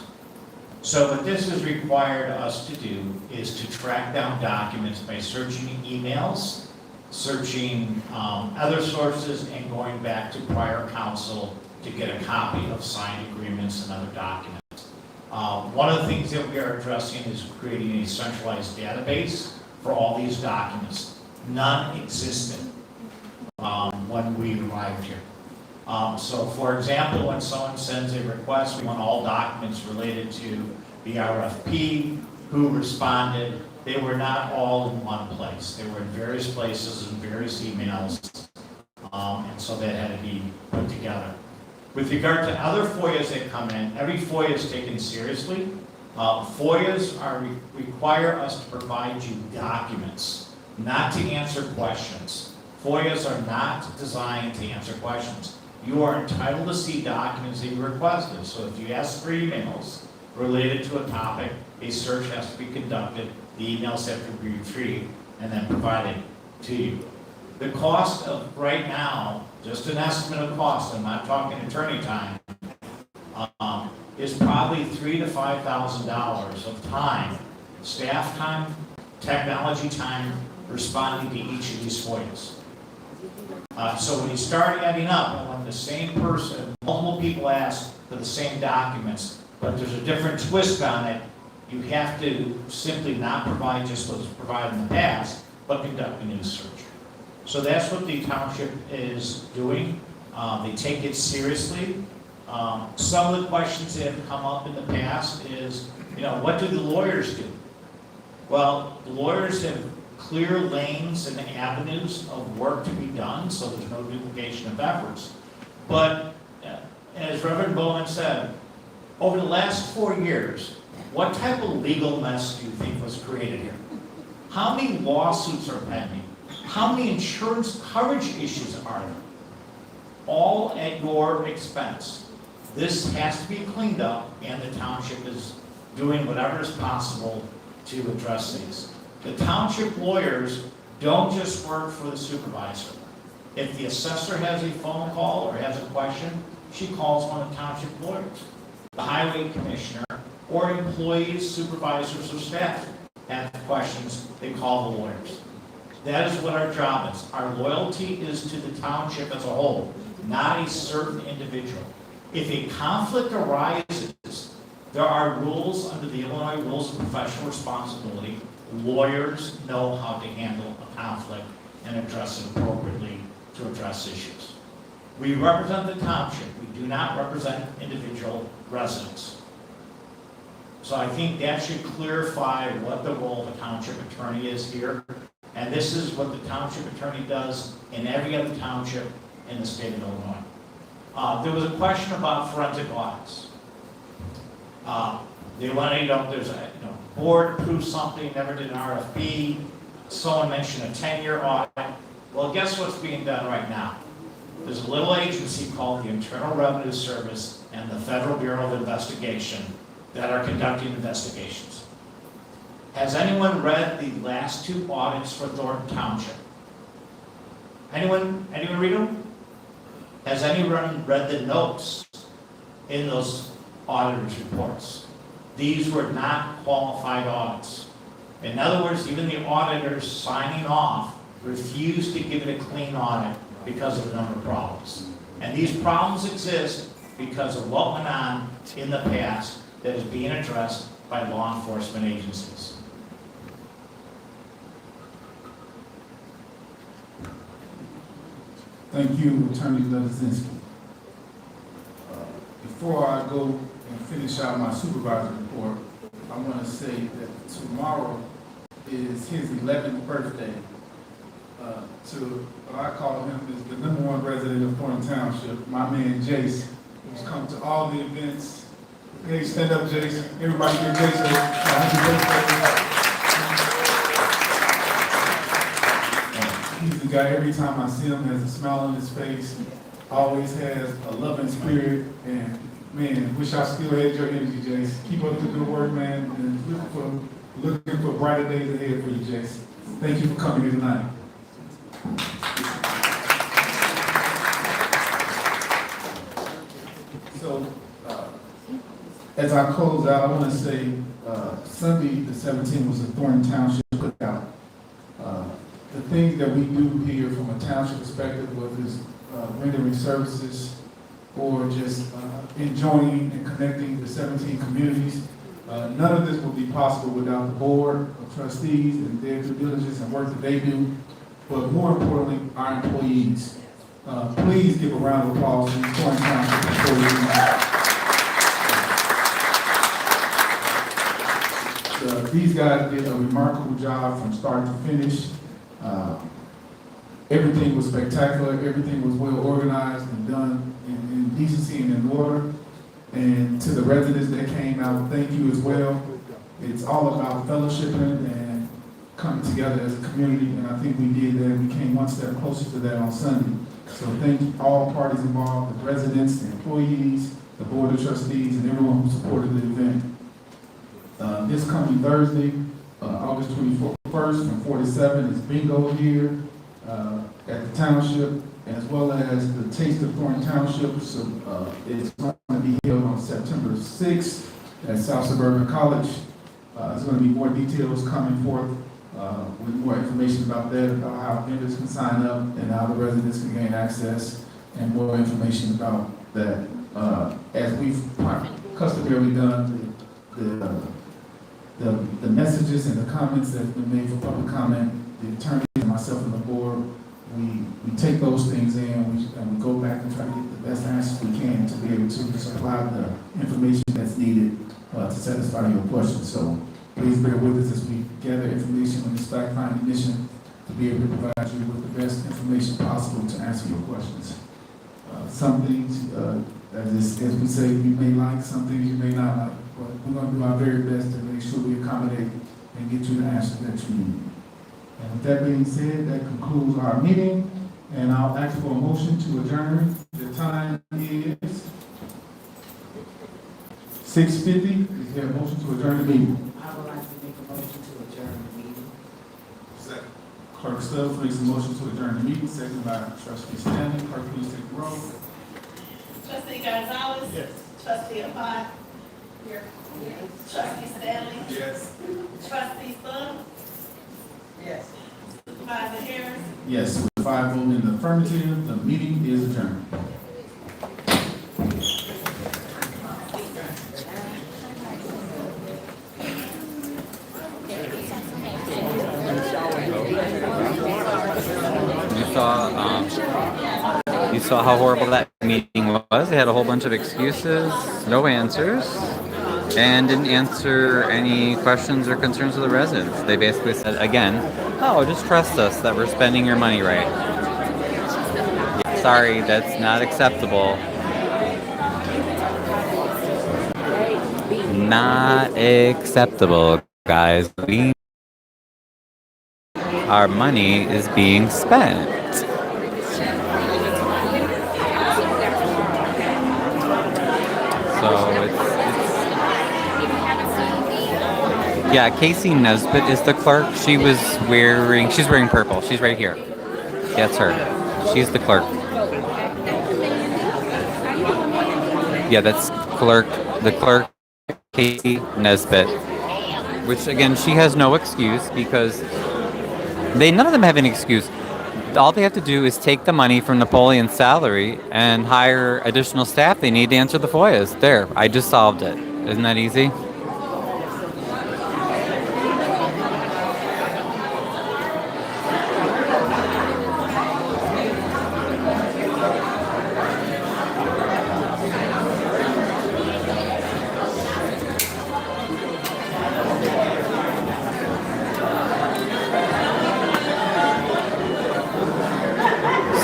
So what this has required us to do is to track down documents by searching emails, searching other sources, and going back to prior counsel to get a copy of signed agreements and other documents. One of the things that we are addressing is creating a centralized database for all these documents. None existed when we arrived here. So for example, when someone sends a request, we want all documents related to the RFP, who responded. They were not all in one place. They were in various places and various emails, and so that had to be put together. With regard to other FOIAs that come in, every FOIA is taken seriously. FOIAs require us to provide you documents, not to answer questions. FOIAs are not designed to answer questions. You are entitled to see documents that you requested. So if you ask for emails related to a topic, a search has to be conducted the emails have to be retrieved and then provided to you. The cost of, right now, just an estimate of cost, I'm not talking attorney time, is probably $3,000 to $5,000 of time, staff time, technology time, responding to each of these FOIAs. So when you start adding up, and when the same person, multiple people ask for the same documents, but there's a different twist on it, you have to simply not provide just what was provided in the past, but conduct a new search. So that's what the township is doing. They take it seriously. Some of the questions that have come up in the past is, what do the lawyers do? Well, the lawyers have clear lanes and avenues of work to be done, so there's no duplication of efforts. But as Reverend Bowman said, over the last 4 years, what type of legal mess do you think was created here? How many lawsuits are pending? How many insurance coverage issues are there? All at your expense. This has to be cleaned up, and the township is doing whatever is possible to address these. The township lawyers don't just work for the supervisor. If the assessor has a phone call or has a question, she calls one of the township lawyers. The highway commissioner or employees, supervisors, or staff have questions, they call the lawyers. That is what our job is. Our loyalty is to the township as a whole, not a certain individual. If a conflict arises, there are rules under the Illinois Rules of Professional Responsibility. Lawyers know how to handle a conflict and address it appropriately to address issues. We represent the township. We do not represent individual residents. So I think that should clarify what the role of a township attorney is here. And this is what the township attorney does in every other township in the state of Illinois. There was a question about forensic audits. They want to know there's a board approved something, never did an RFP. Someone mentioned a 10-year audit. Well, guess what's being done right now? There's a little agency called the Internal Revenue Service and the Federal Bureau of Investigation that are conducting investigations. Has anyone read the last 2 audits for Thornton Township? Anyone read them? Has anyone read the notes in those auditors' reports? These were not qualified audits. In other words, even the auditors signing off refused to give it a clean audit because of a number of problems. And these problems exist because of what went on in the past that is being addressed by law enforcement agencies. Thank you, Attorney Levizinski. Before I go and finish out my supervisor report, I want to say that tomorrow is his 11th birthday. To what I call him is the #1 resident of Thornton Township, my man Jace, who's come to all the events. Hey, stand up, Jace. Everybody give Jace a happy birthday. He's the guy, every time I see him, has a smile on his face, always has a loving spirit, and man, wish I still had your energy, Jace. Keep up the good work, man, and looking for brighter days ahead for you, Jace. Thank you for coming here tonight. So, as I close out, I want to say Sunday the 17th was a Thornton Township cookout. The things that we do here from a township perspective, whether it's rendering services or just enjoying and connecting the 17 communities, none of this would be possible without the board of trustees and their due diligence and work that they do, but more importantly, our employees. Please give a round of applause to these Thornton Township employees. These guys did a remarkable job from start to finish. Everything was spectacular. Everything was well organized and done in decency and in order. And to the residents that came out, thank you as well. It's all about fellowshipping and coming together as a community, and I think we did that. We came one step closer to that on Sunday. So thank you all parties involved, the residents, the employees, the board of trustees, and everyone who supported the event. This coming Thursday, August 21st from 4 to 7 is bingo here at the township, as well as the Taste of Thornton Township. So it's going to be held on September 6th at South Suburban College. There's going to be more details coming forth with more information about that, about how vendors can sign up and how the residents can gain access, and more information about that. As we've customarily done, the messages and the comments that have been made for public comment, the attorney and myself and the board, we take those things in and we go back and try to get the best answers we can to be able to supply the information that's needed to satisfy your questions. So please bear with us as we gather information on this fact-finding mission to be able to provide you with the best information possible to answer your questions. Some things, as we say, you may like, some things you may not like, but we're going to do our very best to make sure we accommodate and get you the answers that you need. And with that being said, that concludes our meeting, and I'll ask for a motion to adjourn. The time is 6:50. Is there a motion to adjourn the meeting? I would like to make a motion to adjourn the meeting. Second. Clerk Stubbs makes a motion to adjourn the meeting, second by Trustee Stanley. Clerk, please take the roll. Trustee Gonzalez? Yes. Trustee Ahmad? Here. Trustee Stanley? Yes. Trustee Stubbs? Yes. Supervisor Harris? Yes, with 5 voting in the affirmative, the meeting is adjourned. You saw how horrible that meeting was. They had a whole bunch of excuses, no answers, and didn't answer any questions or concerns of the residents. They basically said, again, oh, just trust us that we're spending your money right. Yeah, sorry, that's not acceptable. Not acceptable, guys. Our money is being spent. So yeah, Casey Nesbitt is the clerk. She's wearing purple. She's right here. That's her. She's the clerk. Yeah, that's the clerk, Casey Nesbitt. Which again, she has no excuse because none of them have an excuse. All they have to do is take the money from Napoleon's salary and hire additional staff they need to answer the FOIAs. There, I just solved it. Isn't that easy?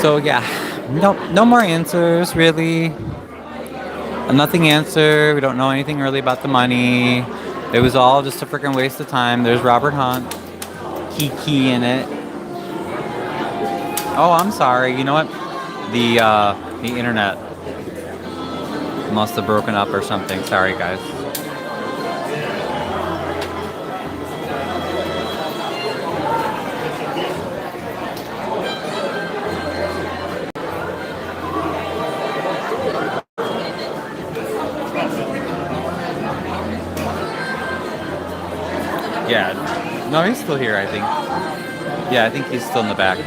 So yeah, no more answers really. Nothing answered. We don't know anything really about the money. It was all just a freaking waste of time. There's Robert Hunt, Kiki in it. Oh, I'm sorry. You know what? The internet must have broken up or something. Sorry, guys. Yeah, no, he's still here, I think. Yeah, I think he's still in the back.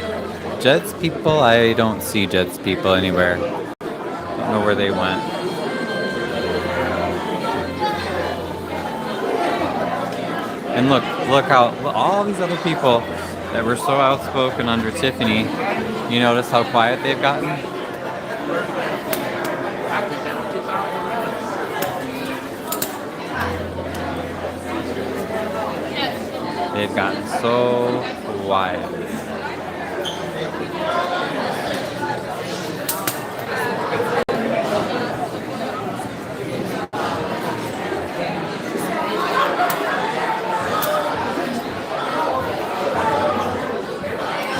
Jed's people, I don't see Jed's people anywhere. Don't know where they went. And look how all these other people that were so outspoken under Tiffany, you notice how quiet they've gotten? They've gotten so quiet.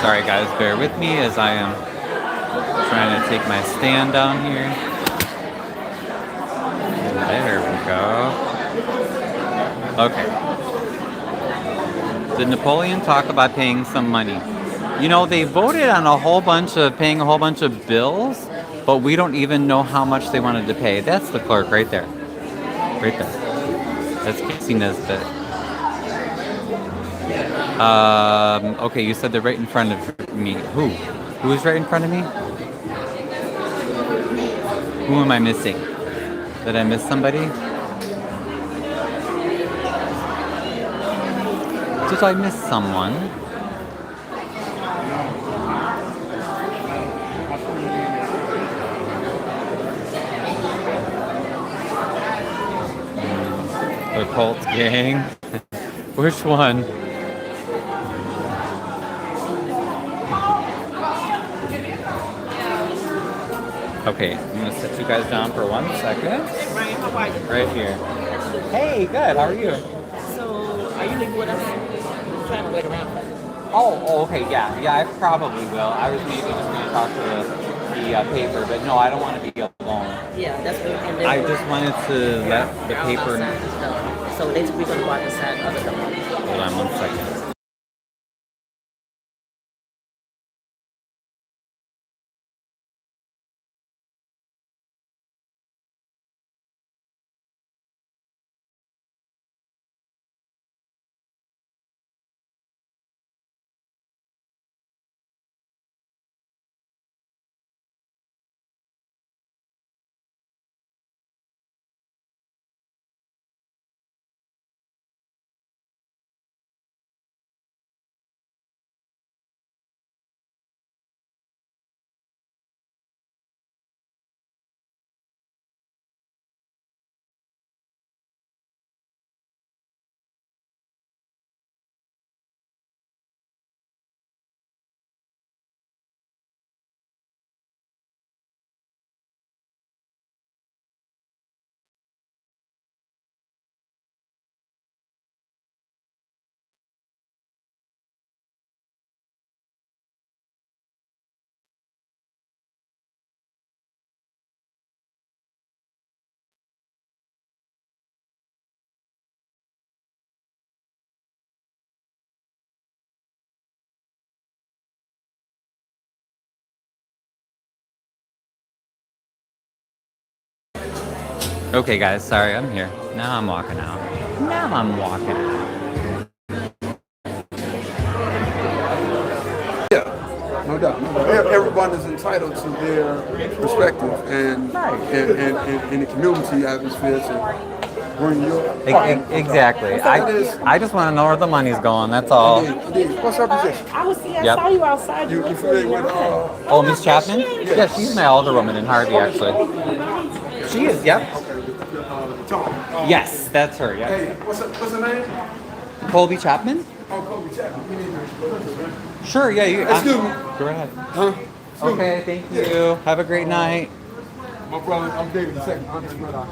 Sorry guys, bear with me as I am trying to take my stand down here. There we go. Okay. Did Napoleon talk about paying some money? You know, they voted on paying a whole bunch of bills, but we don't even know how much they wanted to pay. That's the clerk right there. Right there. That's Casey Nesbitt. Okay, you said they're right in front of me. Who? Who is right in front of me? Who am I missing? Did I miss somebody? Did I miss someone? The Colts gang? Which one? Okay, I'm gonna sit you guys down for 1 second. Ryan, how are you? Right here. Hey, good. How are you? So, are you leaving with us? I'm trying to wait around for you. Oh, okay, yeah, I probably will. I was maybe just gonna talk to the paper, but no, I don't want to be alone. Yeah, that's what and then I just wanted to let the we're paper. outside and stuff. So next we're gonna go out outside other door. Hold on 1 second. Okay, guys, sorry, I'm here. Now I'm walking out. Now I'm walking out. Yeah, no doubt. Everyone is entitled to their perspective and in the community atmosphere to bring your Exactly. I just want to know where the money's going. That's all. Indeed. What's her position? I was see, I Yep. saw you outside. You familiar with Oh, Miss Chapman? Yeah, she's my alderwoman in Harvey, actually. She is. Yep. Tom? Yes, that's her. Yep. Hey, what's her name? Colby Chapman? Oh, Kobe Chapman. You need to. Sure. Yeah. Excuse me. Go ahead. Huh? Okay. Thank you. Have a great night. My brother, I'm David II. I'm his brother.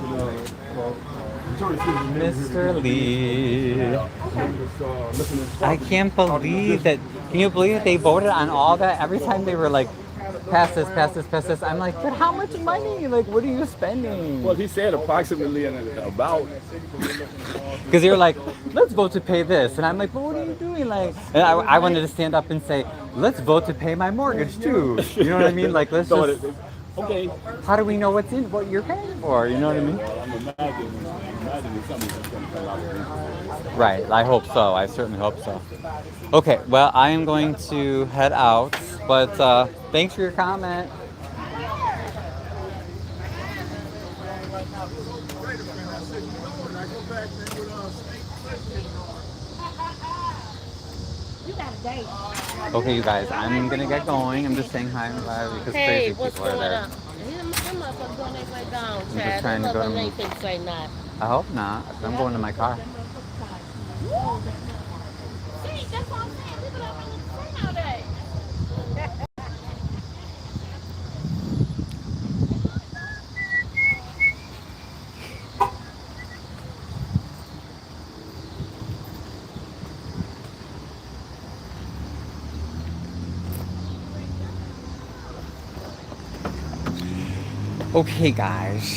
Mr. Lee. I can't believe that. Can you believe that they voted on all that? Every time they were like, pass this, pass this, pass this. I'm like, but how much money? Like, what are you spending? Well, he said approximately about. Because they were like, let's vote to pay this. And I'm like, but what are you doing? Like, and I wanted to stand up and say, let's vote to pay my mortgage too. You know what I mean? Like, let's just. Okay. How do we know what you're paying for? You know what I mean? I'm imagining something that's going to come out of this. Right. I hope so. I certainly hope so. Okay. Well, I am going to head out. But thanks for your comment. Okay, you guys, I'm gonna get going. I'm just saying hi and bye because crazy people are there. I'm just trying to go to. I hope not. I'm going to my car. Okay, guys.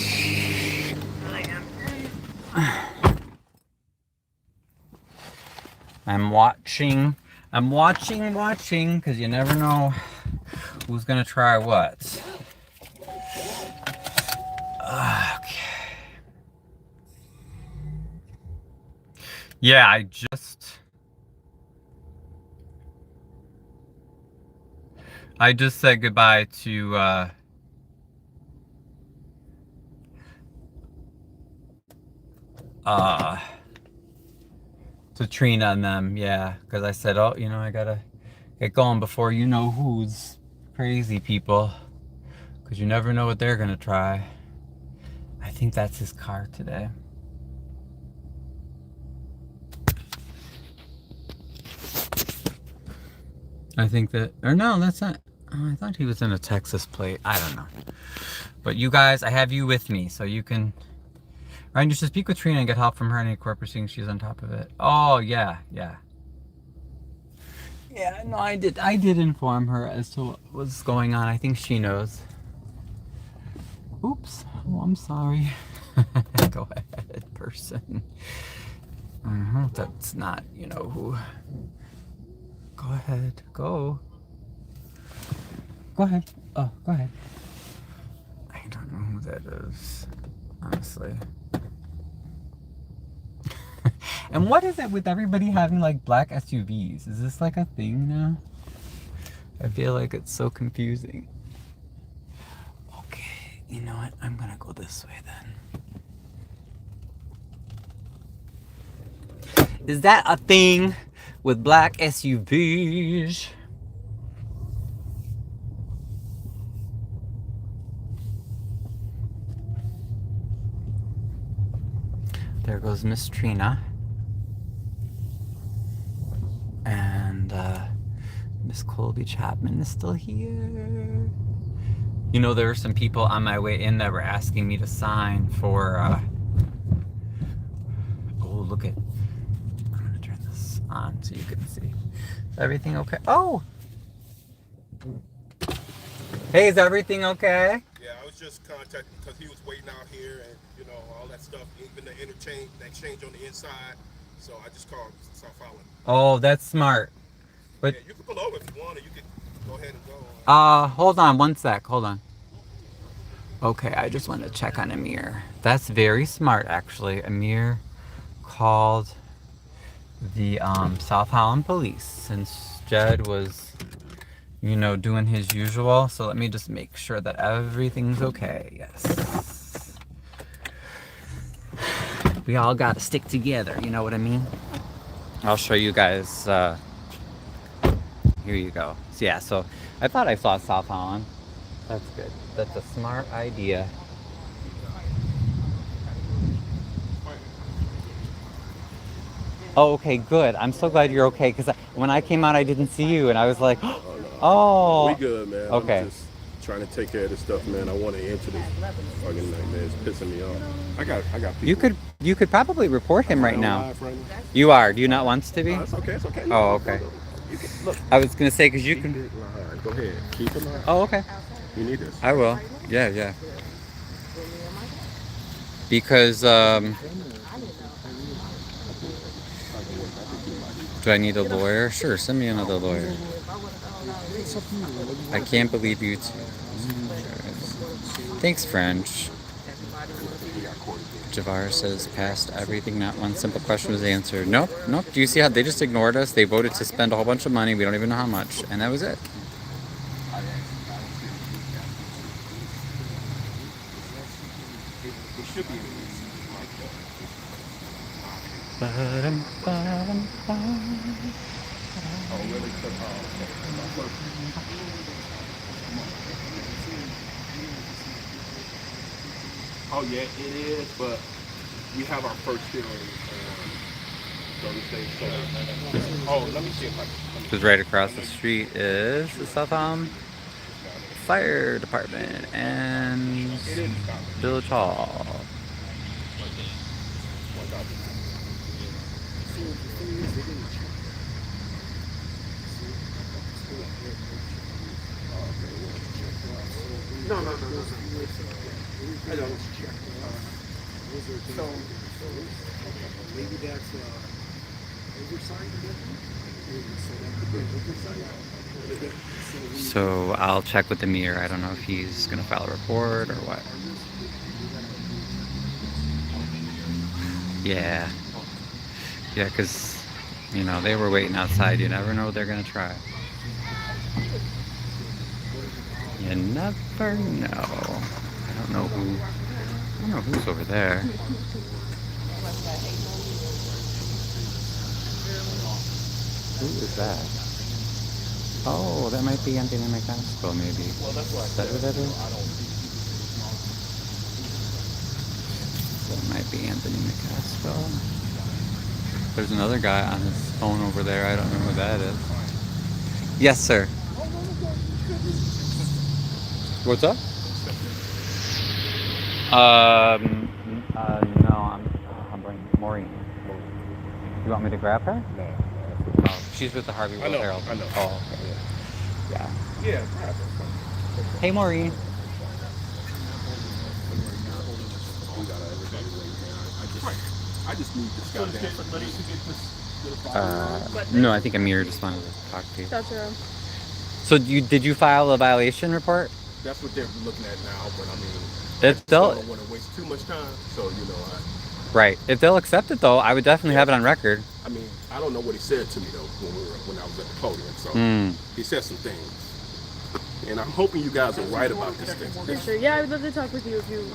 I'm watching, because you never know who's gonna try what. Okay. Yeah, I just said goodbye to Trina and them, yeah, because I said, oh, you know, I gotta get going before you know who's crazy people, because you never know what they're gonna try. I think that's his car today. I think that, or no, that's not. Oh, I thought he was in a Texas plate. I don't know. But you guys, I have you with me, so you can. Ryan, just speak with Trina and get help from her. Any court proceedings, she's on top of it. Oh yeah, yeah. Yeah, no, I did inform her as to what was going on. I think she knows. Oops. Oh, I'm sorry. Go ahead, person. That's not, you know who. Go ahead. Go. Go ahead. Oh, go ahead. I don't know who that is, honestly. And what is it with everybody having like black SUVs? Is this like a thing now? I feel like it's so confusing. Okay, you know what? I'm gonna go this way then. Is that a thing with black SUVs? There goes Miss Trina. And Miss Colby Chapman is still here. You know, there were some people on my way in that were asking me to sign for oh, look at, I'm gonna turn this on so you can see. Is everything okay? Oh! Hey, is everything okay? Yeah, I was just contacting because he was waiting out here and, you know, all that stuff, even the exchange on the inside. So I just called, start following. Oh, that's smart. But yeah, you can pull over if you want, or you can go ahead and go. Hold on one sec. Hold on. Okay, I just want to check on Amir. That's very smart, actually. Amir called the South Holland police since Jed was, you know, doing his usual. So let me just make sure that everything's okay. Yes. We all got to stick together, you know what I mean? I'll show you guys. Here you go. So, yeah, so I thought I saw South Holland. That's good. That's a smart idea. Oh, okay, good. I'm so glad you're okay, because when I came out, I didn't see you, and I was like, oh. We good, man. Okay. I'm just trying to take care of this stuff, man. I want to enter this fucking night, man. It's pissing me off. I got people. You could probably report him right now. Live right now. You are. Do you not want to be? No, it's okay. It's okay. Oh, okay. You can, look. I was gonna say, because you Keep can. it live. Go ahead. Keep it live. Oh, okay. You need this. I will. Yeah, yeah. Because do I need a lawyer? Sure, send me another lawyer. I can't believe you two. Thanks, French. Javar says, past everything, not one simple question was answered. Nope. Do you see how they just ignored us? They voted to spend a whole bunch of money. We don't even know how much. And that was it. Oh yeah, it is, but we have our first hearing on Thursday. Oh, let me see if I can. Because right across the street is the South Holland Fire Department and Village Hall. No. I don't. So maybe that's So I'll check with the mayor. I don't know if he's gonna file a report or what. Yeah. Yeah, because, you know, they were waiting outside. You never know what they're gonna try. You never know. I don't know who's over there. Who is that? Oh, that might be Anthony McCaskill, maybe. Is that who that is? That might be Anthony McCaskill. There's another guy on his phone over there. I don't know who that is. Yes, sir. What's up? No, I'm bringing Maureen. You want me to grab her? No. Oh, she's with the Harvey Herald. I know. Oh, okay. Yeah. Yeah. Hey, Maureen. I just need this guy down. No, I think Amir just wanted to talk to you. Gotcha. So did you file a violation report? That's what they're looking at now, but I mean, If they'll, don't want to waste too much time, so you know, right. If they'll accept it though, I would definitely have it on record. I mean, I don't know what he said to me though when I was at the podium. So he said some things, and I'm hoping you guys are right about this thing. For sure. Yeah, I would love to talk with you if you.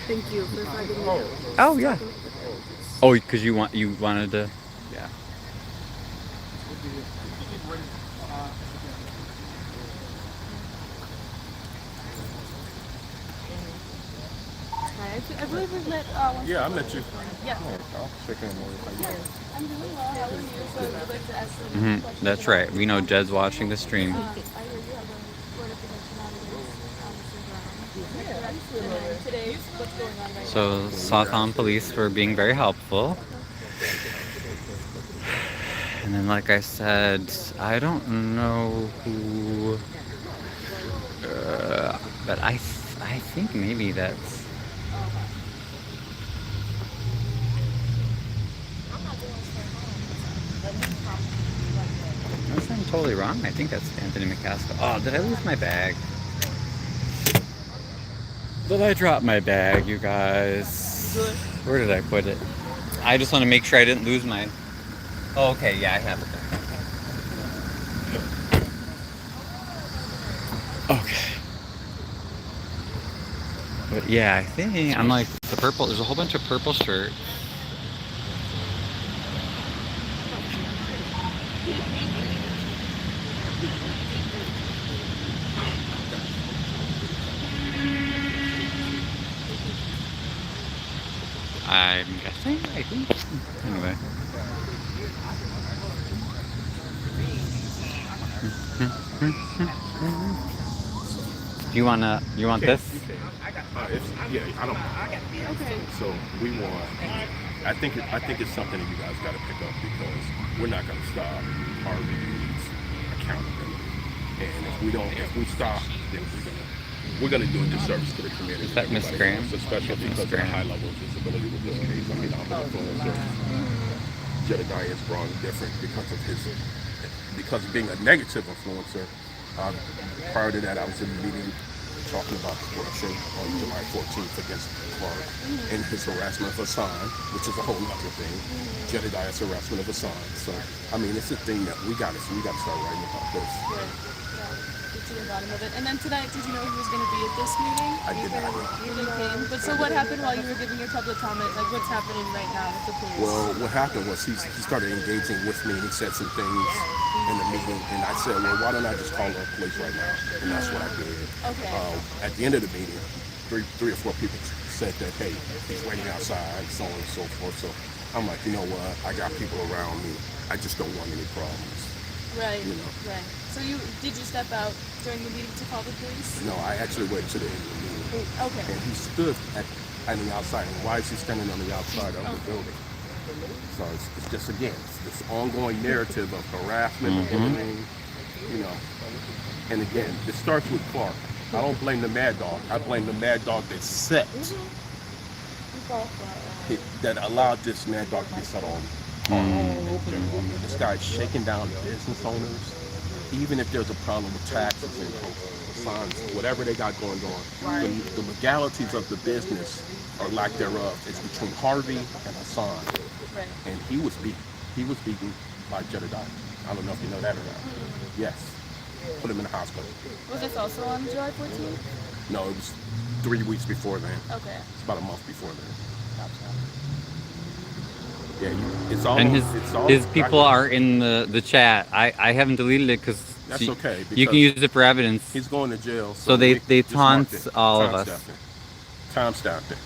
Thank you for finding me. Oh yeah. Oh, because you wanted to, yeah. Hi, I believe we've met. Yeah, I met you. Yeah. I'm doing well. How are you? So I'd like to ask some questions. That's right. We know Jed's watching the stream. I hear you have a Board of Protection on this and today, what's going on right So Southbound Police were being very helpful. And then, like I said, I don't know who, but I think maybe that's. Unless I'm totally wrong, I think that's Anthony McCaskill. Oh, did I lose my bag? Did I drop my bag, you guys? Where did I put it? I just want to make sure I didn't lose my... Oh, okay, yeah, I have it there. Okay. But yeah, I think I'm like the purple. There's a whole bunch of purple shirts. I'm guessing. I think. Anyway. You want this? Yeah, I don't. Okay. So we want. I think it's something that you guys got to pick up because we're not going to stop Harvey's accountability, and if we stop, then we're going to do a disservice to the community. Is that Miss Graham? Especially because of the high level of visibility with this case. I mean, I'm an influencer. Jedediah is brought different because of being a negative influencer. Prior to that, I was in the meeting talking about the action on July 14th against Clark and his harassment of Hassan, which is a whole other thing. Jedediah's harassment of Hassan. So, I mean, it's a thing that we got to start writing about this. Get to the bottom of it. And then tonight, did you know he was going to be at this meeting? I did not. You came. But so what happened while you were giving your public comment? Like, what's happening right now with the police? Well, what happened was he started engaging with me. He said some things in the meeting, and I said, well, why don't I just call the police right now? And that's what I did. Okay. At the end of the meeting, three or four people said that, hey, he's waiting outside, so on and so forth. So I'm like, you know what? I got people around me. I just don't want any problems. Right. You know? Right. So did you step out during the meeting to call the police? No, I actually waited to the end of the meeting. Okay. And he stood on the outside. And why is he standing on the outside of the building? So it's just, again, it's this ongoing narrative of harassment and everything, you know. And again, it starts with Clark. I don't blame the mad dog. I blame the mad dog that set that allowed this mad dog to be set on. This guy's shaking down business owners, even if there's a problem with taxes and fines, whatever they got going on. The legalities of the business or lack thereof is between Harvey and Hassan. Right. And he was beaten by Jedediah. I don't know if you know that or not. Yes. Put him in the hospital. Was this also on July 14th? No, it was 3 weeks before then. Okay. It's about a month before then. Gotcha. Yeah, it's all. And it's all his people are in the chat. I haven't deleted it because That's okay. You can use it for evidence. He's going to jail. So they just marked taunt it. all of Time us. stamped it. Time stamped it.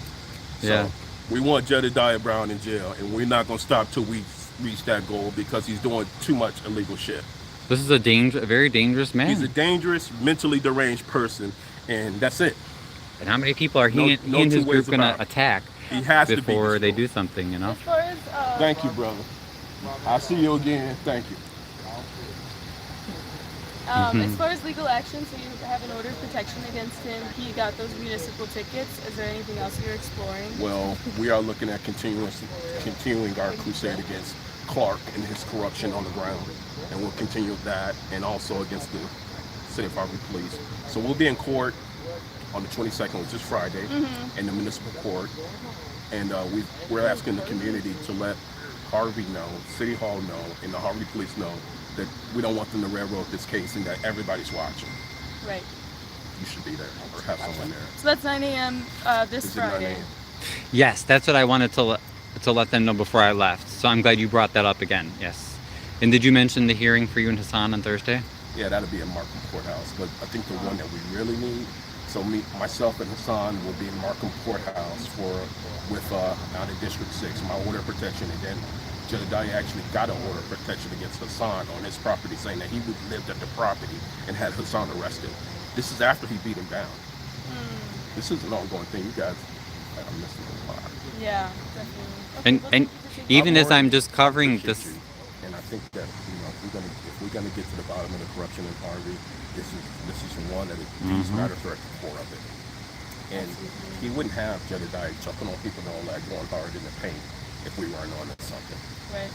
So Yeah. we want Jedediah Brown in jail, and we're not going to stop till we reach that goal because he's doing too much illegal shit. This is a very dangerous man. He's a dangerous, mentally deranged person, and that's it. And how many people are he No and two his ways group gonna about it. attack He has to be before they destroyed. do something? You know. As far as Thank you, brother. I'll see you again. Thank you. as far as legal action, so you have an order of protection against him. He got those municipal tickets. Is there anything else you're exploring? Well, we are looking at continuing our crusade against Clark and his corruption on the ground, and we'll continue that, and also against the City of Harvey Police. So we'll be in court on the 22nd, which is Friday, in the municipal court, and we're asking the community to let Harvey know, City Hall know, and the Harvey Police know that we don't want them to railroad this case and that everybody's watching. Right. You should be there or have someone there. So that's 9 a.m. This Is it 9 Friday. a.m.? Yes, that's what I wanted to let them know before I left. So I'm glad you brought that up again. Yes. And did you mention the hearing for you and Hassan on Thursday? Yeah, that'll be in Markham Courthouse, but I think the one that we really need, so myself and Hassan will be in Markham Courthouse with out of District 6, my order of protection, and then Jedediah actually got an order of protection against Hassan on his property, saying that he lived at the property and had Hassan arrested. This is after he beat him down. This is an ongoing thing. You guys are missing a lot. Yeah, definitely. Okay, And even as I'm just covering Appreciate this, you. And I think that if we're gonna get to the bottom of the corruption in Harvey, this is one of the these matters are at the core of it. And he wouldn't have Jedediah jumping on people all that going hard in the paint if we weren't on to something. Right.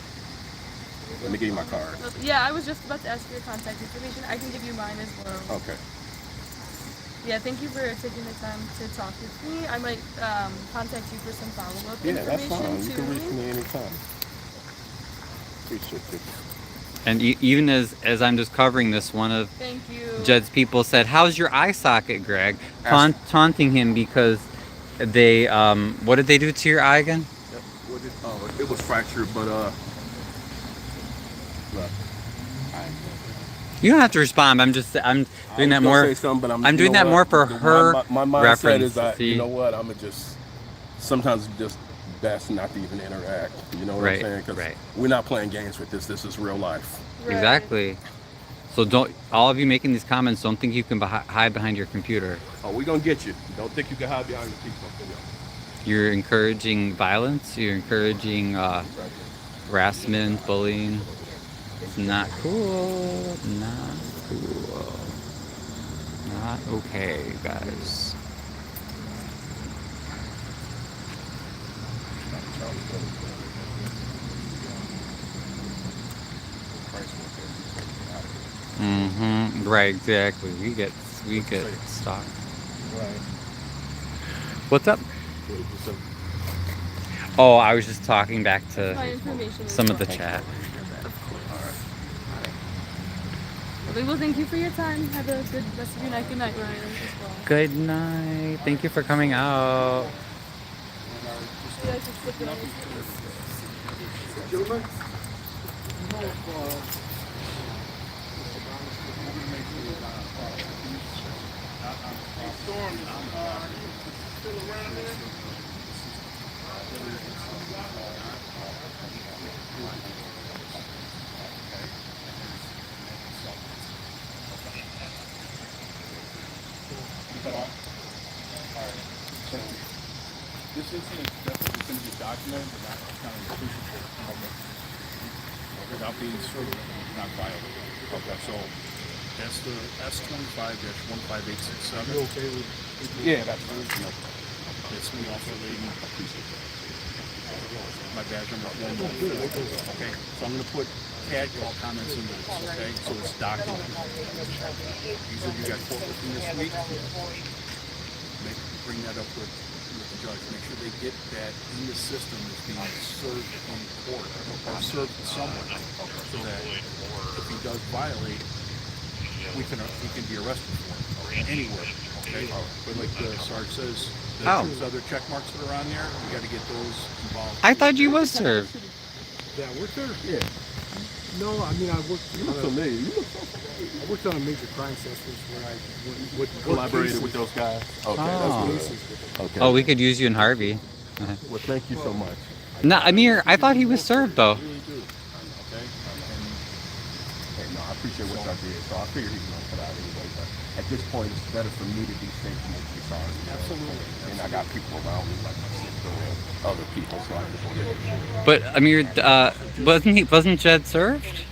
Let me give you my card. Yeah, I was just about to ask for your contact information. I can give you mine as well. Okay. Yeah, thank you for taking the time to talk with me. I might contact you for some follow-up Yeah, that's information fine. You too. can reach me anytime. Appreciate it. and even as I'm just covering this, one of Thank you. Jed's people said, "How's your eye socket, Greg?" Taunting him because they what did they do to your eye again? It was fractured, but look, You don't have to respond. I'm doing that more. Say something, but I'm doing that more for her My mindset reference. is that, See? you know what, I'm just sometimes just best not to even interact. You know what Right, I'm saying? Because right. we're not playing games with this. This is real life. Right. Exactly. So don't all of you making these comments. Don't think you can hide behind your computer. Oh, we're gonna get you. Don't think you can hide behind the people. You're encouraging violence. You're encouraging harassment, bullying. It's not cool. Not cool. Not okay, guys. Right, exactly. We get stalked. Right. What's up? Oh, I was just talking back to My information is some of the well. chat. Okay, well, thank you for your time. Have a good rest of your night. Good night, Ryan, as well. Good night. Thank you for coming out. Yeah, I should flip it on this This isn't definitely going to be documented, but not kind of inclusive without being sort of not violent. Okay, so that's the S25-15867. You okay with? Yeah, that's fine. It's me also, lady. My badge number is 114. Okay, so I'm gonna put tag all comments into this, okay? So it's documented. You said you got court with me this week. Bring that up with the judge. Make sure they get that in the system as being served in court or served to someone, so that if he does violate, he can be arrested for it anywhere. Okay, but like the Sarge says, there's other check marks that are on there. We got to get those involved. I thought you was served. Yeah, I worked there. Yeah. No, I mean I worked. You look familiar. You look so familiar. I worked on a major crime systems where I would Collaborated with those guys. Okay, that's good. Okay. Oh, we could use you in Harvey. Well, thank you so much. No, Amir, I thought he was served though. I really do. Okay. Okay, no, I appreciate what y'all did. So I figured he was gonna put out anyway. But at this point, it's better for me to be safe than to be sorry. Absolutely. And I got people around me like my sister and other people, so I just want to. But Amir, wasn't Jed served?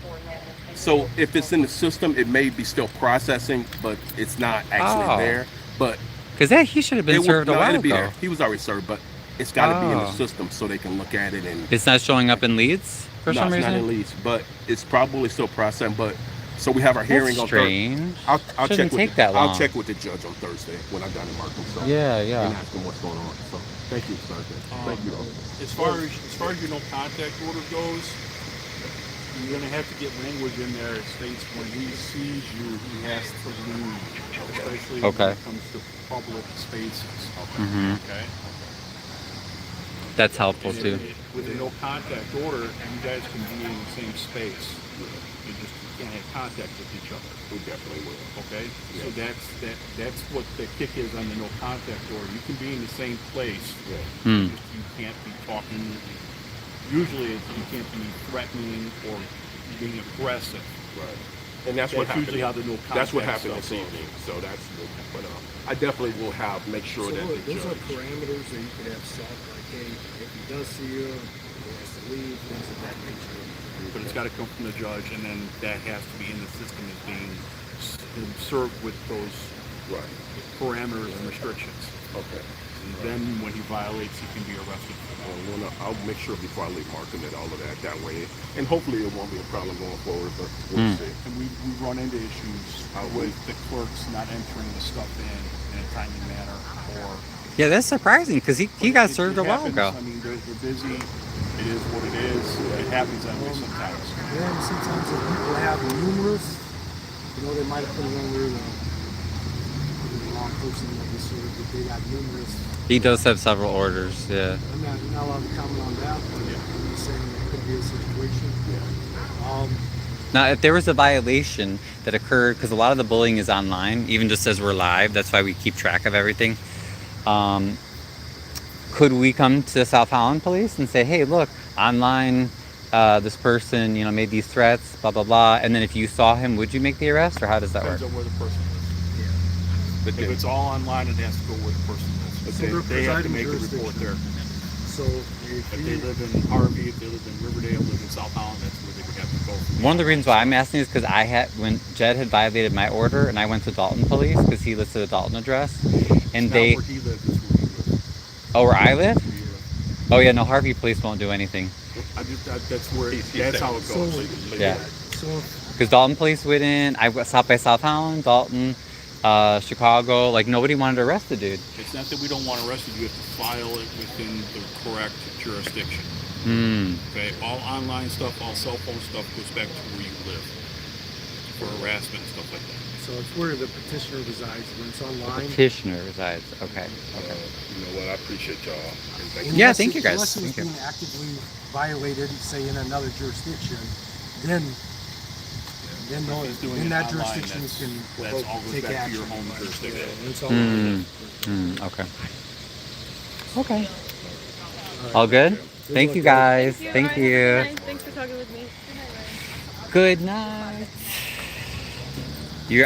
So if it's in the system, it may be still processing, but it's not actually there. But because he should have been served a while ago. He was already served, but it's got to be in the system so they can look at it. And it's not showing up in leads for some reason. It's not in leads, but it's probably still processing. But so we have our hearing on Thursday. I'll check with that long. I'll check with the judge on Thursday when I'm done in Markham. So yeah. And ask him what's going on. So thank you, sir. Thank you. As far as your no contact order goes, you're going to have to get language in there. It states when he sees you, he has to leave, especially when it comes to public spaces. Okay. That's helpful too. With a no contact order, you guys can be in the same space. You just can't have contact with each other. We definitely will. Okay. Yeah. So that's what the kick is on the no contact order. You can be in the same place. Yeah. You can't be talking. Usually, you can't be threatening or being aggressive. Right. And that's what happened. Usually how the no contact. That's what happened this evening. So that's. But I definitely will make sure that the those judge. are parameters that you could have set. Like, hey, if he does see you, he has to leave. Things of that nature. But it's got to come from the judge, and then that has to be in the system as being served with those parameters and restrictions. Okay. And then when he violates, he can be arrested. I'll make sure before I leave Markham that all of that way, and hopefully it won't be a problem going forward. But we'll see. And we run into issues with the clerks not entering the stuff in a timely manner, or yeah, that's surprising because he got served a while ago. I mean, they're busy. It is what it is. It happens that way sometimes. Yeah, and sometimes if people have numerous, they might have put it under the wrong person that was served, but they got numerous. He does have several orders, yeah. I'm not allowed to comment on that, but I'm just saying that could be a situation. Now, if there was a violation that occurred, because a lot of the bullying is online, even just as we're live, that's why we keep track of everything. Could we come to South Holland Police and say, hey, look, online, this person, made these threats, blah, blah, blah. And then if you saw him, would you make the arrest, or how does that work? Depends on where the person is. But if it's all online, it has to go where the person is. They have to make a report there. So if they live in Harvey, if they live in Riverdale, live in South Holland, that's where they would have to go. One of the reasons why I'm asking is because when Jed had violated my order, and I went to Dalton Police because he listed a Dalton address, and where he lives is where you live. Oh, where I live? Oh yeah, no, Harvey Police won't do anything. That's how it goes. Yeah. Because Dalton Police went in. I stopped by South Holland, Dalton, Chicago. Like nobody wanted to arrest the dude. It's not that we don't want to arrest you. You have to file it within the correct jurisdiction. Okay. All online stuff, all cell phone stuff goes back to where you live for harassment and stuff like that. So it's where the petitioner resides. When it's online. The petitioner resides. Okay. You know what? I appreciate y'all. Yeah, thank you guys. Unless it's being actively violated, say in another jurisdiction, then that jurisdiction can take action. To your home jurisdiction. It's all Okay. Okay. All good? Thank you guys. Thank you. Thanks for talking with me. Good night.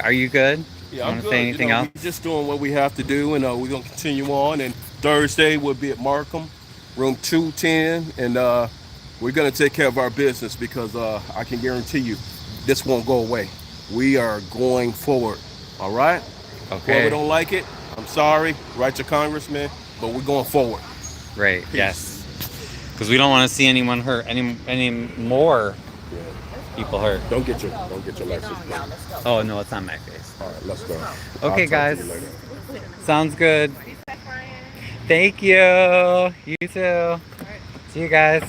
Are you good? Yeah, I'm want to say anything else? We're just doing what we have to do, and we're going to continue on. And Thursday we'll be at Markham, room 210, and we're going to take care of our business because I can guarantee you this won't go away. We are going forward, all right? Okay. Whoever don't like it, I'm sorry, write your congressman, but we're going forward. Right, yes. Because we don't want to see anyone hurt, any more people hurt. Don't get your license plate. Oh no, it's on my face. All right, let's go. Okay, I'll talk guys. to you later. Sounds good. Thank you. You too. See you guys.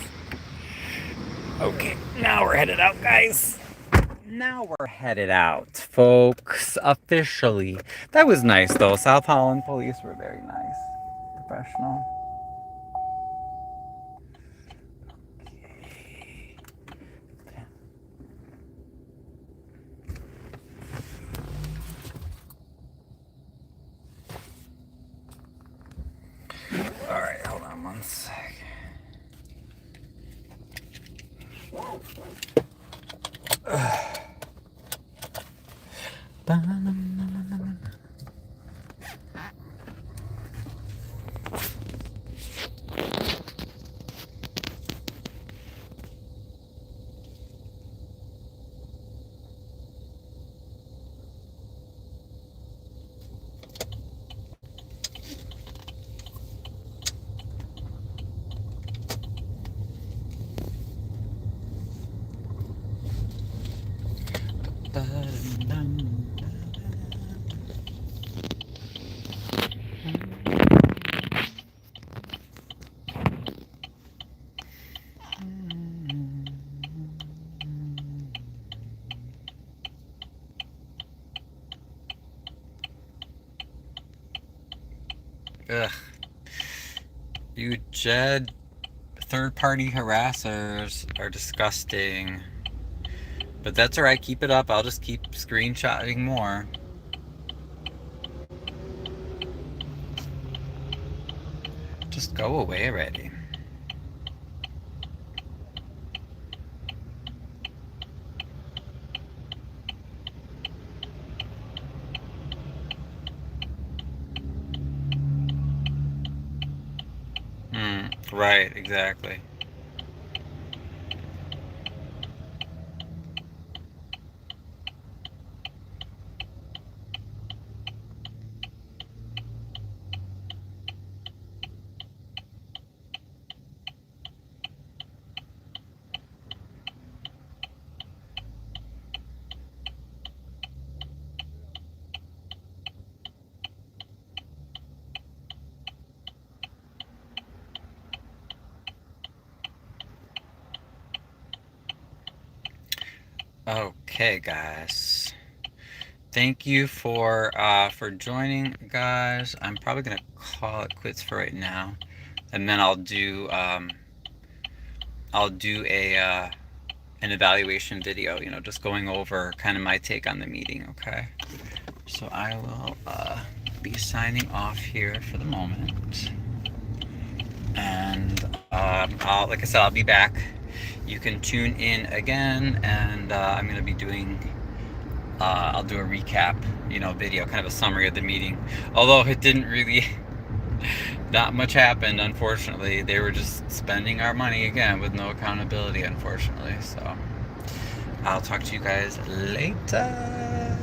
Okay, now we're headed out, guys. Now we're headed out, folks. Officially. That was nice, though. South Holland police were very nice. Professional. All right, hold on one sec. Ugh. You Jed third-party harassers are disgusting. But that's alright, keep it up. I'll just keep screenshotting more. Just go away already. Right, exactly. Okay, guys. Thank you for joining, guys. I'm probably gonna call it quits for right now, and then I'll do a an evaluation video. You know, just going over kind of my take on the meeting. Okay. So I will be signing off here for the moment, and like I said, I'll be back. You can tune in again, and I'm going to be doing, I'll do a recap, you know, video, kind of a summary of the meeting. Although it didn't really, not much happened, unfortunately. They were just spending our money again with no accountability, unfortunately. So I'll talk to you guys later.